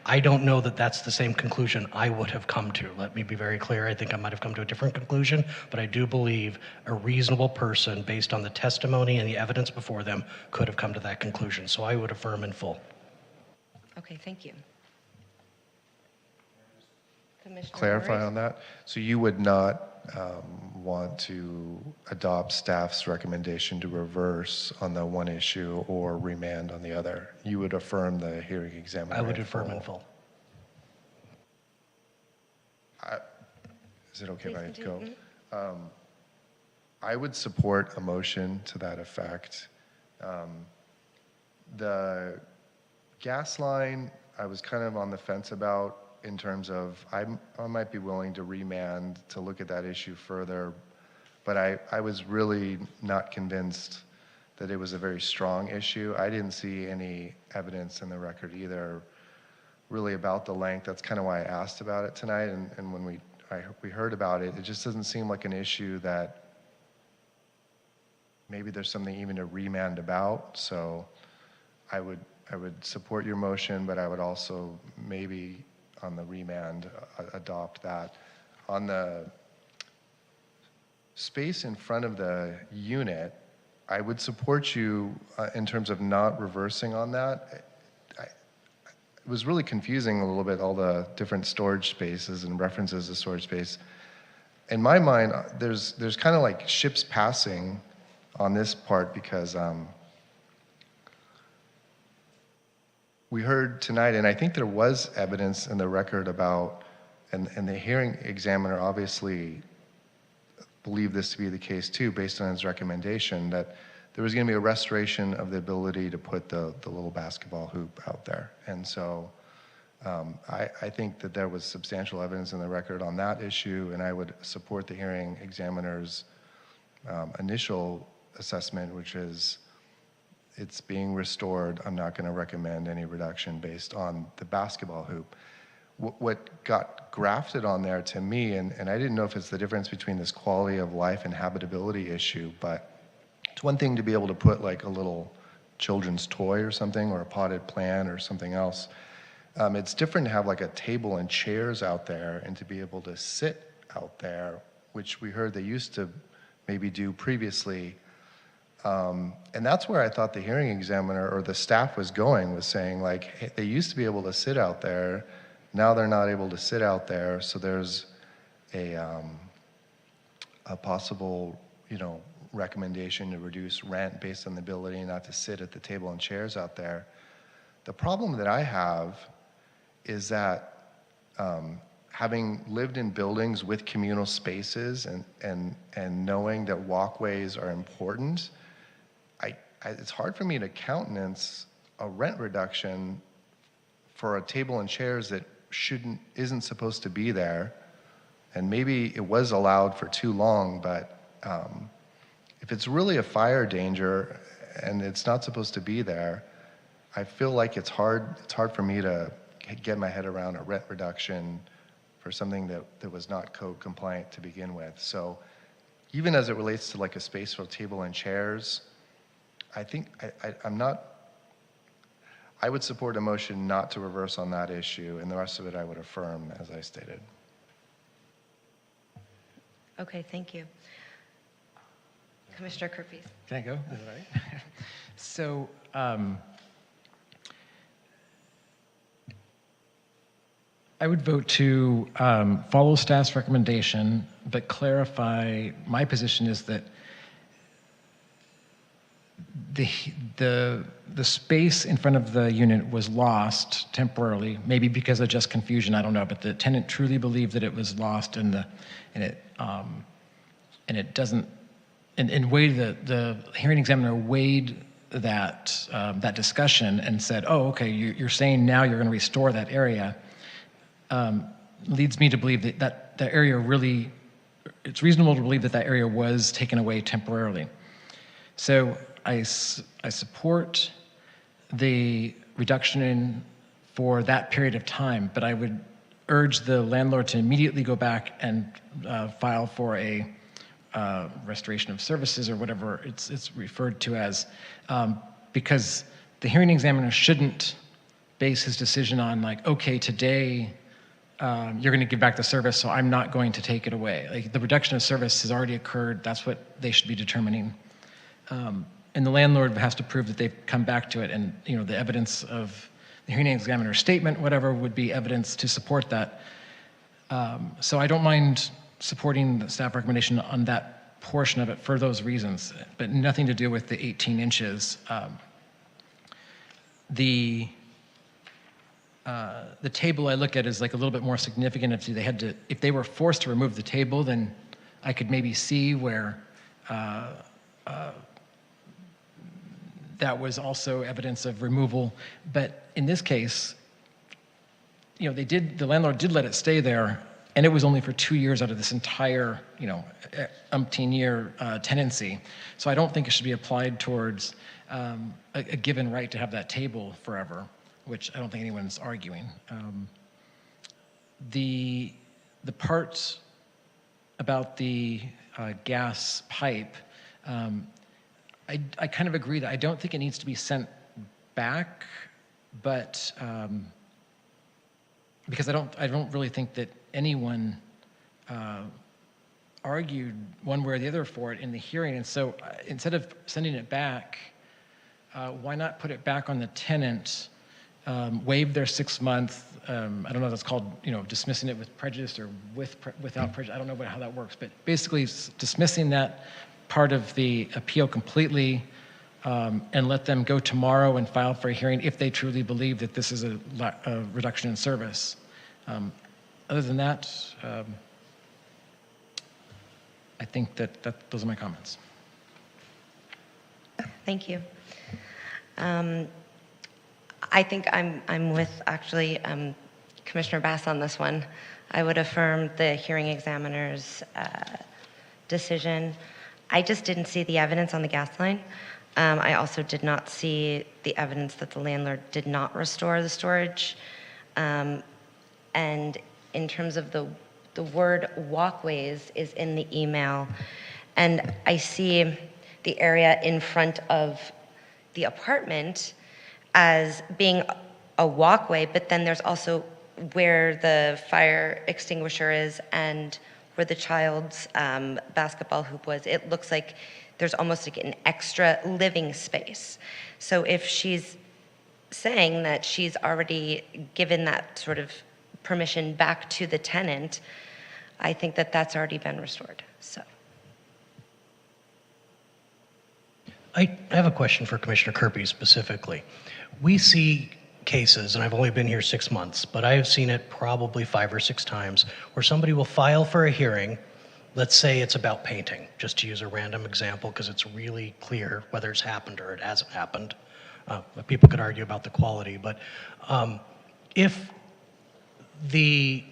I don't know that that's the same conclusion I would have come to. Let me be very clear. I think I might have come to a different conclusion, but I do believe a reasonable person, based on the testimony and the evidence before them, could have come to that conclusion. So I would affirm in full. Okay, thank you. Commissioner Clarify Murray? on that. So you would not want to adopt staff's recommendation to reverse on the one issue or remand on the other. You would affirm the hearing examiner. I would affirm in full. Is it okay Please if I continue. go? I would support a motion to that effect. The gas line, I was kind of on the fence about in terms of I might be willing to remand to look at that issue further, but I was really not convinced that it was a very strong issue. I didn't see any evidence in the record either really about the length. That's kind of why I asked about it tonight, and when we heard about it, it just doesn't seem like an issue that maybe there's something even to remand about. So I would support your motion, but I would also maybe on the remand adopt that. On the space in front of the unit, I would support you in terms of not reversing on that. It was really confusing a little bit, all the different storage spaces and references to storage space. In my mind, there's kind of like ships passing on this part because we heard tonight, and I think there was evidence in the record about, and the hearing examiner obviously believed this to be the case too, based on his recommendation, that there was going to be a restoration of the ability to put the little basketball hoop out there. And so I think that there was substantial evidence in the record on that issue, and I would support the hearing examiner's initial assessment, which is it's being restored. I'm not going to recommend any reduction based on the basketball hoop. what got grafted on there to me, and I didn't know if it's the difference between this quality of life and habitability issue, but it's one thing to be able to put like a little children's toy or something, or a potted plant or something else. It's different to have like a table and chairs out there and to be able to sit out there, which we heard they used to maybe do previously. And that's where I thought the hearing examiner or the staff was going, was saying like, hey, they used to be able to sit out there, now they're not able to sit out there, so there's a possible, recommendation to reduce rent based on the ability not to sit at the table and chairs out there. The problem that I have is that having lived in buildings with communal spaces and knowing that walkways are important, it's hard for me to countenance a rent reduction for a table and chairs that isn't supposed to be there. And maybe it was allowed for too long, but if it's really a fire danger and it's not supposed to be there, I feel like it's hard for me to get my head around a rent reduction for something that was not code compliant to begin with. So even as it relates to like a space for a table and chairs, I think I would support a motion not to reverse on that issue, and the rest of it I would affirm, as I stated. Okay, thank you. Commissioner Kerpes. Can I go? Is that all right? So, I would vote to follow staff's recommendation, but clarify my position is that the space in front of the unit was lost temporarily, maybe because of just confusion, I don't know, but the tenant truly believed that it was lost, and it doesn't. And weighed the hearing examiner weighed that discussion and said, oh, okay, you're saying now you're going to restore that area. Leads me to believe that area really, it's reasonable to believe that area was taken away temporarily. So I support the reduction for that period of time, but I would urge the landlord to immediately go back and file for a restoration of services or whatever it's referred to as, because the hearing examiner shouldn't base his decision on like, okay, today you're going to give back the service, so I'm not going to take it away. Like, the reduction of service has already occurred. That's what they should be determining. And the landlord has to prove that they've come back to it, and the evidence of the hearing examiner's statement, whatever, would be evidence to support that. So I don't mind supporting the staff recommendation on that portion of it for those reasons, but nothing to do with the 18 inches. The table I look at is like a little bit more significant. If they were forced to remove the table, then I could maybe see where that was also evidence of removal. But in this case, the landlord did let it stay there, and it was only for 2 years out of this entire, umpteen-year tenancy. So I don't think it should be applied towards a given right to have that table forever, which I don't think anyone's arguing. The part about the gas pipe, I kind of agree that I don't think it needs to be sent back, but because I don't really think that anyone argued one way or the other for it in the hearing. And so instead of sending it back, why not put it back on the tenant, waive their 6 month, I don't know if that's called, dismissing it with prejudice or without prejudice. I don't know how that works, but basically dismissing that part of the appeal completely, and let them go tomorrow and file for a hearing if they truly believe that this is a reduction in service. Other than that, I think that those are my comments. Thank you. I think I'm with actually Commissioner Bass on this one. I would affirm the hearing examiner's decision. I just didn't see the evidence on the gas line. I also did not see the evidence that the landlord did not restore the storage. And in terms of the word walkways is in the email. And I see the area in front of the apartment as being a walkway, but then there's also where the fire extinguisher is and where the child's basketball hoop was. It looks like there's almost like an extra living space. So if she's saying that she's already given that sort of permission back to the tenant, I think that that's already been restored, so. I have a question for Commissioner Kirby specifically. We see cases, and I've only been here 6 months, but I have seen it probably 5 or 6 times, where somebody will file for a hearing. Let's say it's about painting, just to use a random example, because it's really clear whether it's happened or it hasn't happened. People could argue about the quality, but if they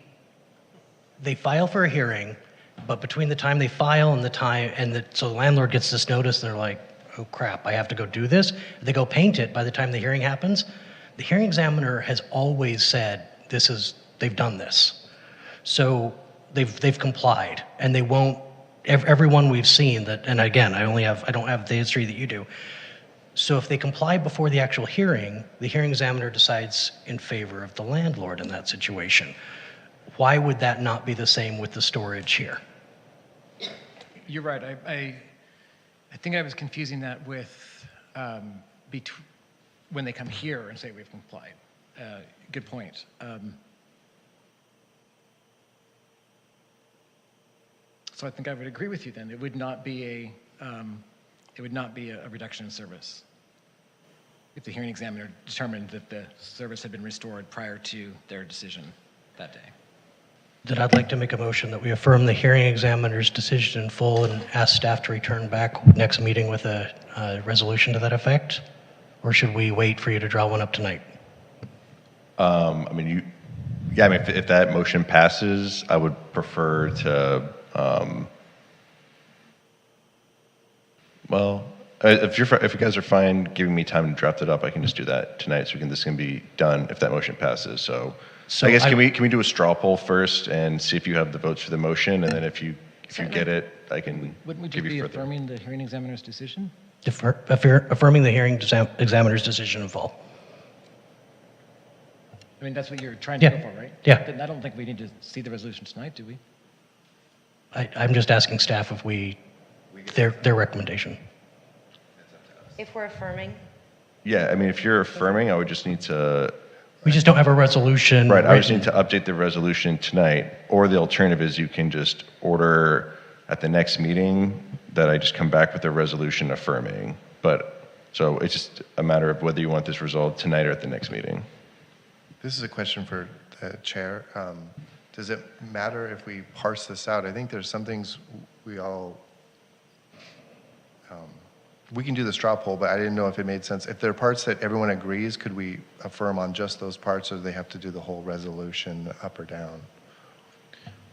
file for a hearing, but between the time they file and the time, so the landlord gets this notice, and they're like, oh crap, I have to go do this. They go paint it by the time the hearing happens. The hearing examiner has always said they've done this. So they've complied, and they won't, everyone we've seen that, and again, I don't have the history that you do. So if they comply before the actual hearing, the hearing examiner decides in favor of the landlord in that situation. Why would that not be the same with the storage here? You're right. I think I was confusing that with when they come here and say we've complied. Good point. So I think I would agree with you then. It would not be a reduction in service if the hearing examiner determined that the service had been restored prior to their decision that day. Then I'd like to make a motion that we affirm the hearing examiner's decision in full and ask staff to return back next meeting with a resolution to that effect? Or should we wait for you to draw one up tonight? If that motion passes, I would prefer to, if you guys are fine giving me time to draft it up, I can just do that tonight, so this can be done if that motion passes. So I guess can we do a straw poll first and see if you have the votes for the motion, and then if you get it, I can Wouldn't we give just you be further. affirming the hearing examiner's decision? Affirming the hearing examiner's decision in full. I mean, that's what you're trying to Yeah. go for, right? Yeah. Then I don't think we need to see the resolution tonight, do we? I'm just asking staff if their recommendation. If we're affirming, Yeah, if you're affirming, I would just need to, We just don't have a resolution. right, I just written. need to update the resolution tonight, or the alternative is you can just order at the next meeting that I just come back with a resolution affirming. So it's just a matter of whether you want this resolved tonight or at the next meeting. This is a question for the chair. Does it matter if we parse this out? I think there's some things we can do the straw poll, but I didn't know if it made sense. If there are parts that everyone agrees, could we affirm on just those parts, or do they have to do the whole resolution up or down?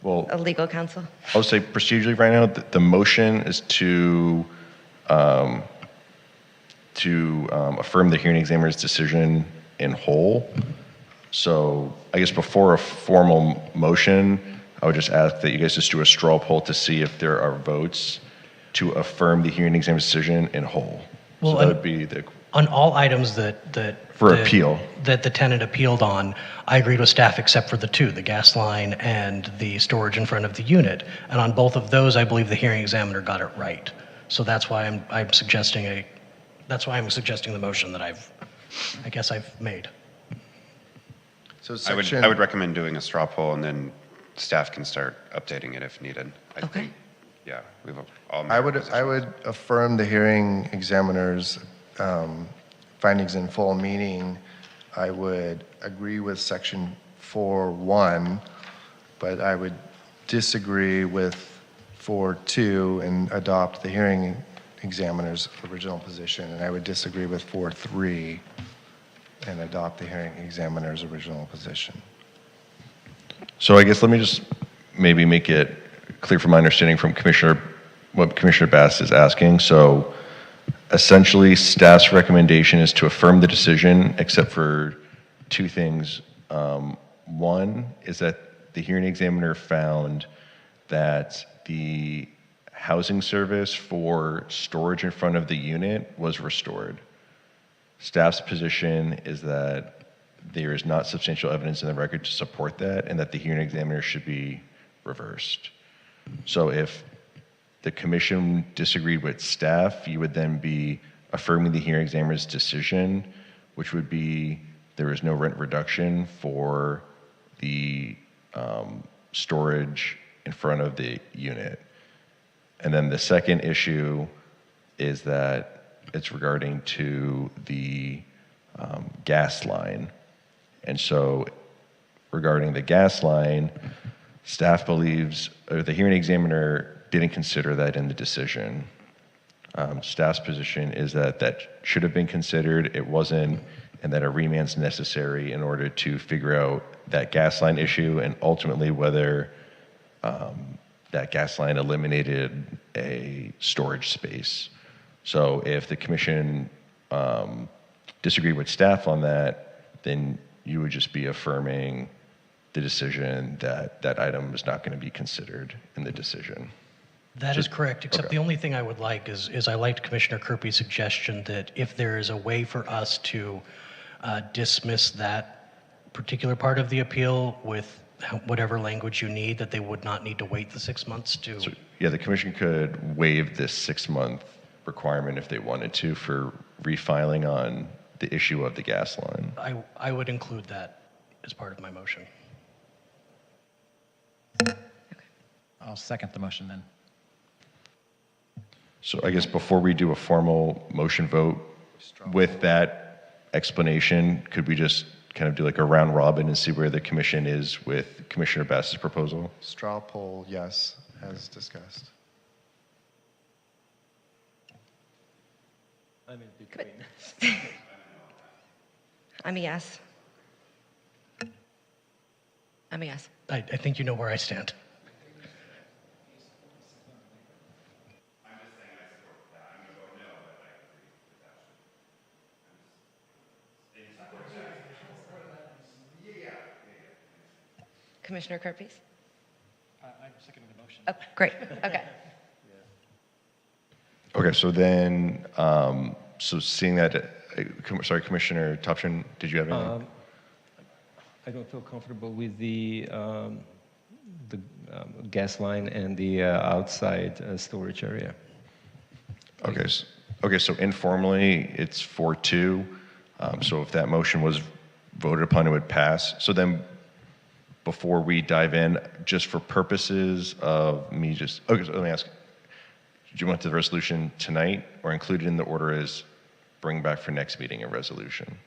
Well, a legal counsel. I would say procedurally right now, the motion is to affirm the hearing examiner's decision in whole. So I guess before a formal motion, I would just ask that you guys just do a straw poll to see if there are votes to affirm the hearing examiner's decision in whole. Well, so that would be on all items that appeal that the tenant appealed on, I agreed with staff except for the two, the gas line and the storage in front of the unit. And on both of those, I believe the hearing examiner got it right. So that's why I'm suggesting the motion that I've made. So I would recommend doing a straw poll, and then staff can start updating it if needed. I think, yeah, we've all made I our would positions. affirm the hearing examiner's findings in full, meaning I would agree with section 4.1, but I would disagree with 4.2 and adopt the hearing examiner's original position, and I would disagree with 4.3 and adopt the hearing examiner's original position. So I guess let me just maybe make it clear from my understanding from what Commissioner Bass is asking. So essentially, staff's recommendation is to affirm the decision except for two things. One is that the hearing examiner found that the housing service for storage in front of the unit was restored. Staff's position is that there is not substantial evidence in the record to support that, and that the hearing examiner should be reversed. So if the commission disagreed with staff, you would then be affirming the hearing examiner's decision, which would be there is no rent reduction for the storage in front of the unit. And then the second issue is that it's regarding to the gas line. And so regarding the gas line, staff believes, or the hearing examiner didn't consider that in the decision. Staff's position is that that should have been considered, it wasn't, and that a remand's necessary in order to figure out that gas line issue and ultimately whether that gas line eliminated a storage space. So if the commission disagreed with staff on that, then you would just be affirming the decision that that item is not going to be considered in the decision. That is correct, except the only thing I would like is I liked Commissioner Kirby's suggestion that if there is a way for us to dismiss that particular part of the appeal with whatever language you need, that they would not need to wait the 6 months to... So, yeah, the commission could waive this 6-month requirement if they wanted to for refiling on the issue of the gas line. I would include that as part of my motion. I'll second the motion then. So I guess before we do a formal motion vote, with that explanation, could we just kind of do like a round robin and see where the commission is with Commissioner Bass's proposal? Straw poll, yes, as discussed. I'm in between. I'm a yes. I'm a yes. I think you know where I stand. Commissioner Kirby? I'm seconding the motion. Oh, great. Okay. Okay, so then, so seeing that, sorry, Commissioner Topshin, did you have anything? I don't feel comfortable with the gas line and the outside storage area. Okay, so informally, it's 4-2. So if that motion was voted upon, it would pass. So then, before we dive in, just for purposes of me just, okay, so let me ask, do you want the resolution tonight or included in the order as bring back for next meeting a resolution?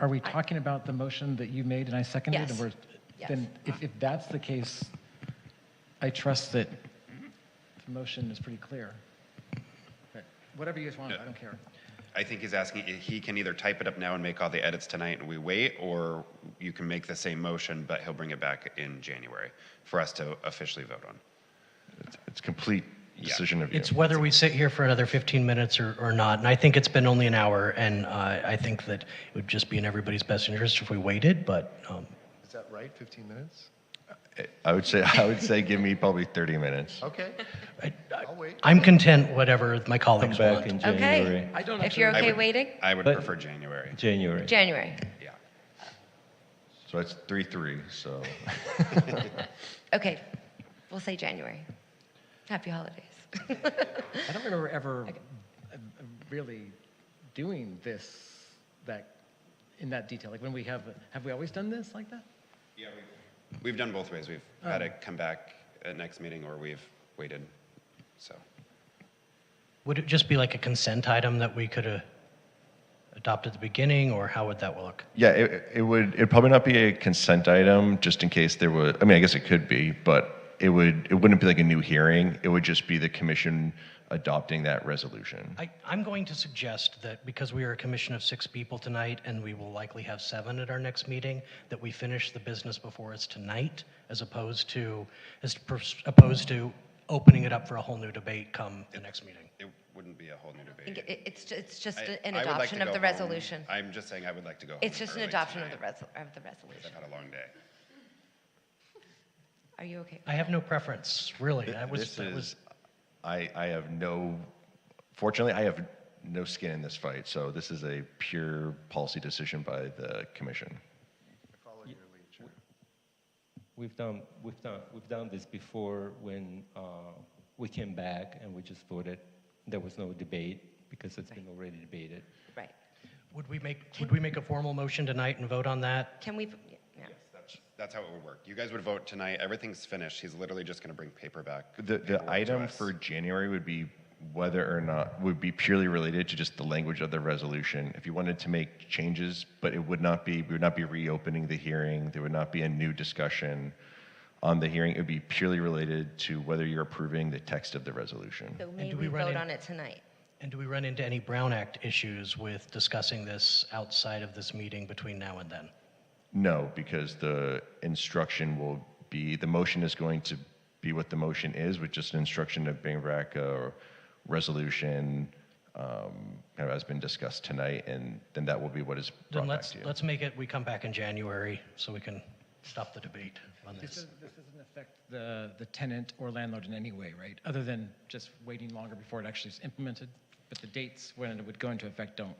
Are we talking about the motion that you made and I seconded? Yes. And Yes. Then if that's the case, I trust that the motion is pretty clear. Okay. Whatever you guys want, I don't care. I think he's asking, he can either type it up now and make all the edits tonight and we wait, or you can make the same motion, but he'll bring it back in January for us to officially vote on. It's complete decision of you. It's whether we sit here for another 15 minutes or not. And I think it's been only an hour, and I think that it would just be in everybody's best interest if we waited, but... Is that right, 15 minutes? I would say give me probably 30 minutes. Okay, I'll wait. I'm content whatever my Come colleagues back want. in January. Okay. If you're okay waiting? I would But- prefer January. January. January. Yeah. So it's 3-3, so. Okay. We'll say January. Happy holidays. I don't remember ever really doing this in that detail. Like when we have we always done this like that? Yeah, we've done both ways. We've had it come back at next meeting or we've waited, so. Would it just be like a consent item that we could adopt at the beginning, or how would that look? Yeah, it'd probably not be a consent item, just in case there was, I mean, I guess it could be, but it wouldn't be like a new hearing. It would just be the commission adopting that resolution. I'm going to suggest that because we are a commission of 6 people tonight, and we will likely have 7 at our next meeting, that we finish the business before us tonight, as opposed to opening it up for a whole new debate come the next meeting. It wouldn't be a whole new I think debate. it's just I- an I would like adoption to of go the home. resolution. I'm just saying I would like to go home It's just an early adoption of tonight. the resolution. I've had a long day. Are you okay? I have no preference, really. I have no, fortunately, I have no skin in this fight, so this is a pure policy decision by the commission. Follow your lead, Chair. We've done this before when we came back and we just voted. There was no debate because it's been already debated. Right. Would we make a formal motion tonight and vote on that? Can we, yeah. That's how it would work. You guys would vote tonight. Everything's finished. He's literally just going to bring paper back. The paperwork to item us. for January would be whether or not, would be purely related to just the language of the resolution. If you wanted to make changes, but it would not be, we would not be reopening the hearing. There would not be a new discussion on the hearing. It would be purely related to whether you're approving the text of the resolution. So may do we we run vote in- on it tonight? And do we run into any Brown Act issues with discussing this outside of this meeting between now and then? No, because the instruction will be, the motion is going to be what the motion is, with just an instruction to bring back a resolution, kind of as been discussed tonight, and then that will be what is Then brought back to you. let's make it, we come back in January so we can stop the debate on This this. doesn't affect the tenant or landlord in any way, right? Other than just waiting longer before it actually is implemented? But the dates when it would go into effect don't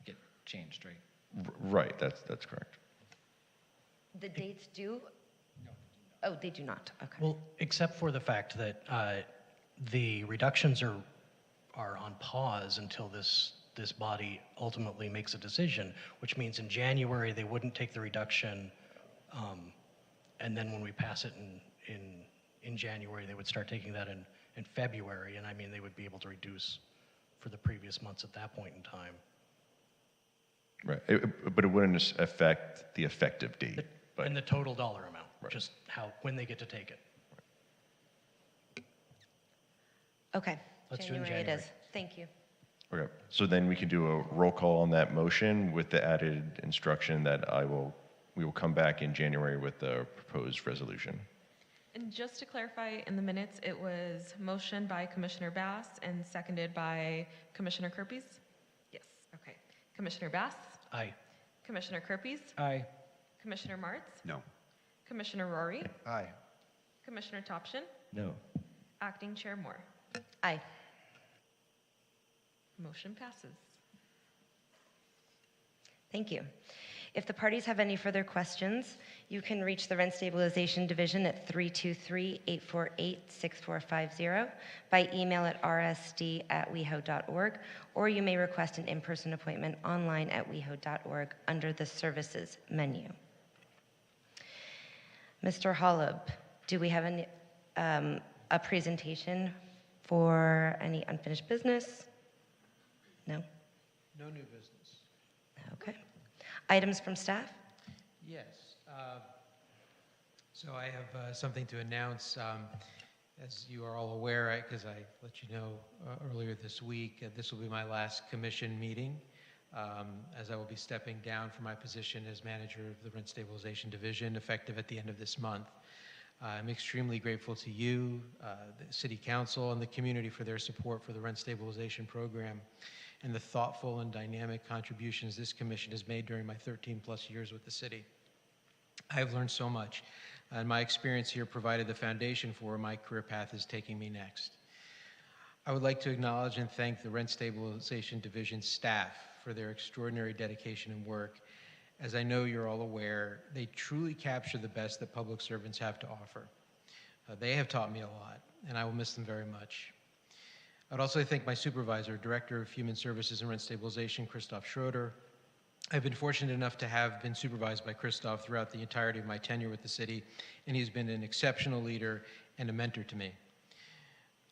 get changed, right? Right, that's correct. The dates do? Oh, they do not. Okay. Well, except for the fact that the reductions are on pause until this body ultimately makes a decision, which means in January they wouldn't take the reduction, and then when we pass it in January, they would start taking that in February, and I mean, they would be able to reduce for the previous months at that point in time. Right, but it wouldn't affect the effective date. But And the total dollar amount, Right. just when they get to take it. Okay. Let's do it in January it January. is. Thank you. okay, so then we can do a roll call on that motion with the added instruction that we will come back in January with the proposed resolution. And just to clarify, in the minutes, it was motion by Commissioner Bass and seconded by Commissioner Kerpes? Yes, okay. Commissioner Bass? Aye. Commissioner Kerpes? Aye. Commissioner Martz? No. Commissioner Rory? Aye. Commissioner Topshin? No. Acting Chair Moore? Aye. Motion passes. Thank you. If the parties have any further questions, you can reach the Rent Stabilization Division at 323-848-6450, by email at rsd@weho.org, or you may request an in-person appointment online at weho.org under the Services menu. Mr. Holub, do we have a presentation for any unfinished business? No? No new business. Okay. Items from staff? Yes. So I have something to announce. As you are all aware, because I let you know earlier this week, this will be my last commission meeting, as I will be stepping down from my position as manager of the Rent Stabilization Division, effective at the end of this month. I'm extremely grateful to you, the City Council, and the community for their support for the Rent Stabilization Program and the thoughtful and dynamic contributions this commission has made during my 13-plus years with the city. I have learned so much, and my experience here provided the foundation for where my career path is taking me next. I would like to acknowledge and thank the Rent Stabilization Division staff for their extraordinary dedication and work. As I know you're all aware, they truly capture the best that public servants have to offer. They have taught me a lot, and I will miss them very much. I'd also thank my supervisor, Director of Human Services and Rent Stabilization, Christoph Schroeder. I've been fortunate enough to have been supervised by Christoph throughout the entirety of my tenure with the city, and he's been an exceptional leader and a mentor to me.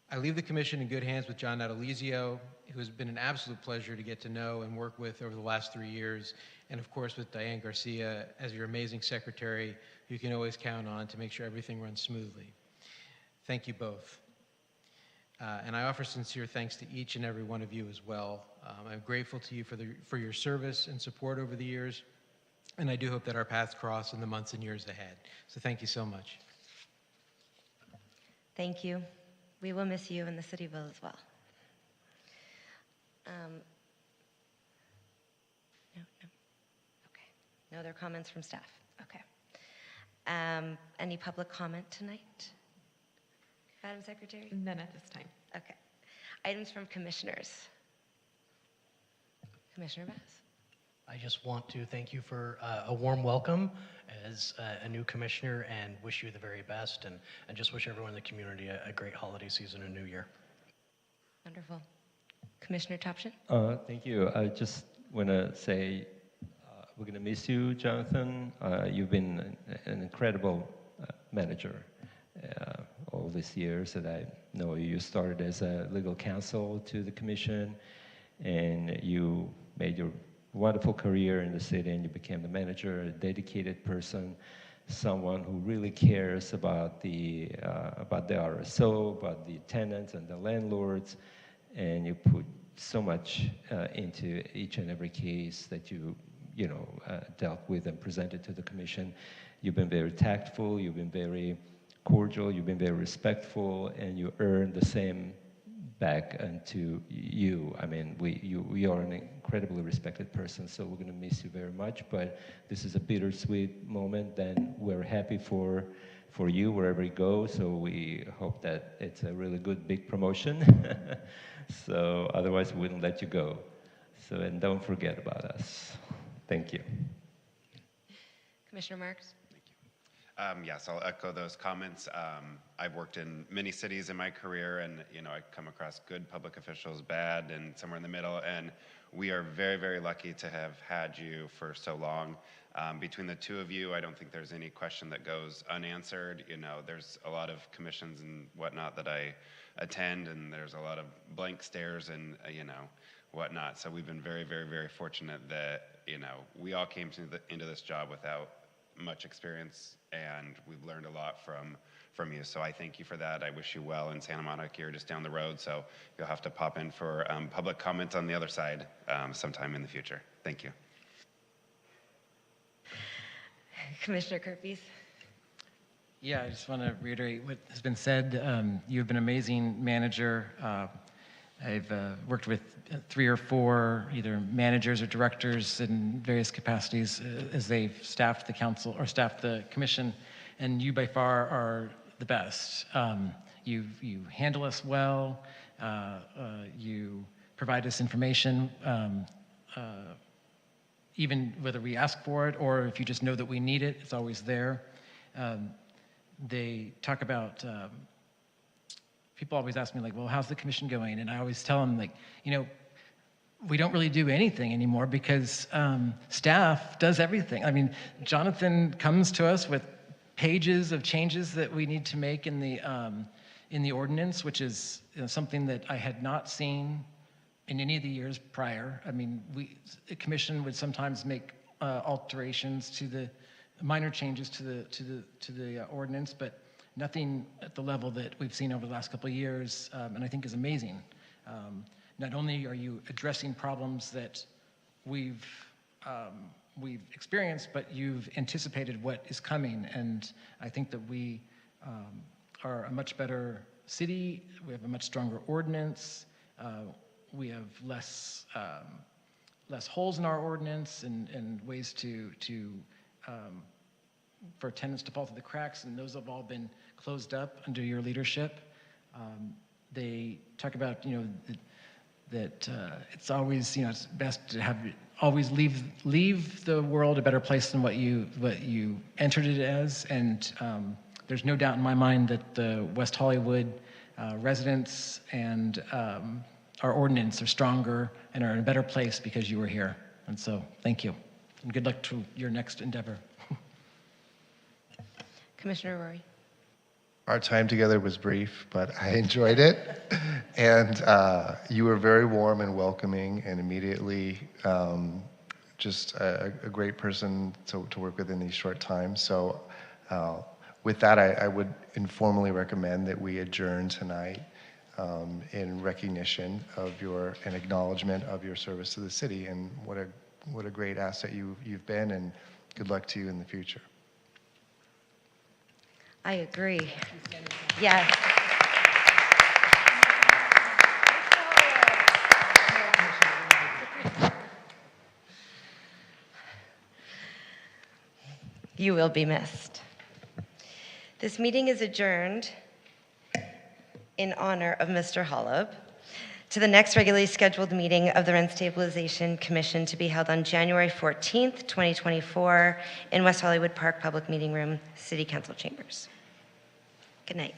I leave the commission in good hands with John Natalizio, who has been an absolute pleasure to get to know and work with over the last 3 years, and of course with Diane Garcia as your amazing secretary, who you can always count on to make sure everything runs smoothly. Thank you both. And I offer sincere thanks to each and every one of you as well. I'm grateful to you for your service and support over the years, and I do hope that our paths cross in the months and years ahead. So thank you so much. Thank you. We will miss you, and the city will as well. No. Okay. No other comments from staff. Okay. Any public comment tonight? Madam Secretary? None at this time. Okay. Items from commissioners. Commissioner Bass. I just want to thank you for a warm welcome as a new commissioner and wish you the very best and just wish everyone in the community a great holiday season and new year. Wonderful. Commissioner Topshin? Thank you. I just want to say we're going to miss you, Jonathan. You've been an incredible manager all these years that I know you. You started as a legal counsel to the commission, and you made your wonderful career in the city, and you became the manager, a dedicated person, someone who really cares about the RSO, about the tenants and the landlords, and you put so much into each and every case that you dealt with and presented to the commission. You've been very tactful, you've been very cordial, you've been very respectful, and you earn the same back unto you. I mean, you are an incredibly respected person, so we're going to miss you very much, but this is a bittersweet moment, and we're happy for you wherever you go, so we hope that it's a really good big promotion. So otherwise we wouldn't let you go. So, and don't forget about us. Thank you. Commissioner Marks? Yes, I'll echo those comments. I've worked in many cities in my career, and I come across good public officials, bad, and somewhere in the middle. And we are very, very lucky to have had you for so long. Between the two of you, I don't think there's any question that goes unanswered. There's a lot of commissions and whatnot that I attend, and there's a lot of blank stares and whatnot. So we've been very, very, very fortunate that we all came into this job without much experience, and we've learned a lot from you. So I thank you for that. I wish you well in Santa Monica. You're just down the road, so you'll have to pop in for public comment on the other side sometime in the future. Thank you. Commissioner Kerpes? Yeah, I just want to reiterate what has been said. You've been an amazing manager. I've worked with 3 or 4 either managers or directors in various capacities as they've staffed the council or staffed the commission, and you by far are the best. You handle us well. You provide us information, even whether we ask for it or if you just know that we need it, it's always there. They talk about people always ask me, like, well, how's the commission going? And I always tell them, like, we don't really do anything anymore because staff does everything. I mean, Jonathan comes to us with pages of changes that we need to make in the ordinance, which is something that I had not seen in any of the years prior. I mean, the commission would sometimes make alterations to the minor changes to the ordinance, but nothing at the level that we've seen over the last couple of years, and I think is amazing. Not only are you addressing problems that we've experienced, but you've anticipated what is coming, and I think that we are a much better city. We have a much stronger ordinance. We have less holes in our ordinance and ways for tenants to fall through the cracks, and those have all been closed up under your leadership. They talk about, that it's always, it's best to always leave the world a better place than what you entered it as, and there's no doubt in my mind that the West Hollywood residents and our ordinance are stronger and are in a better place because you were here. And so, thank you, and good luck to your next endeavor. Commissioner Rory? Our time together was brief, but I enjoyed it. And you were very warm and welcoming, and immediately just a great person to work with in these short times. So with that, I would informally recommend that we adjourn tonight in recognition of and acknowledgement of your service to the city, and what a great asset you've been, and good luck to you in the future. I agree. Yes. You will be missed. This meeting is adjourned in honor of Mr. Holub to the next regularly scheduled meeting of the Rent Stabilization Commission to be held on January 14th, 2024 in West Hollywood Park Public Meeting Room, City Council Chambers. Good night.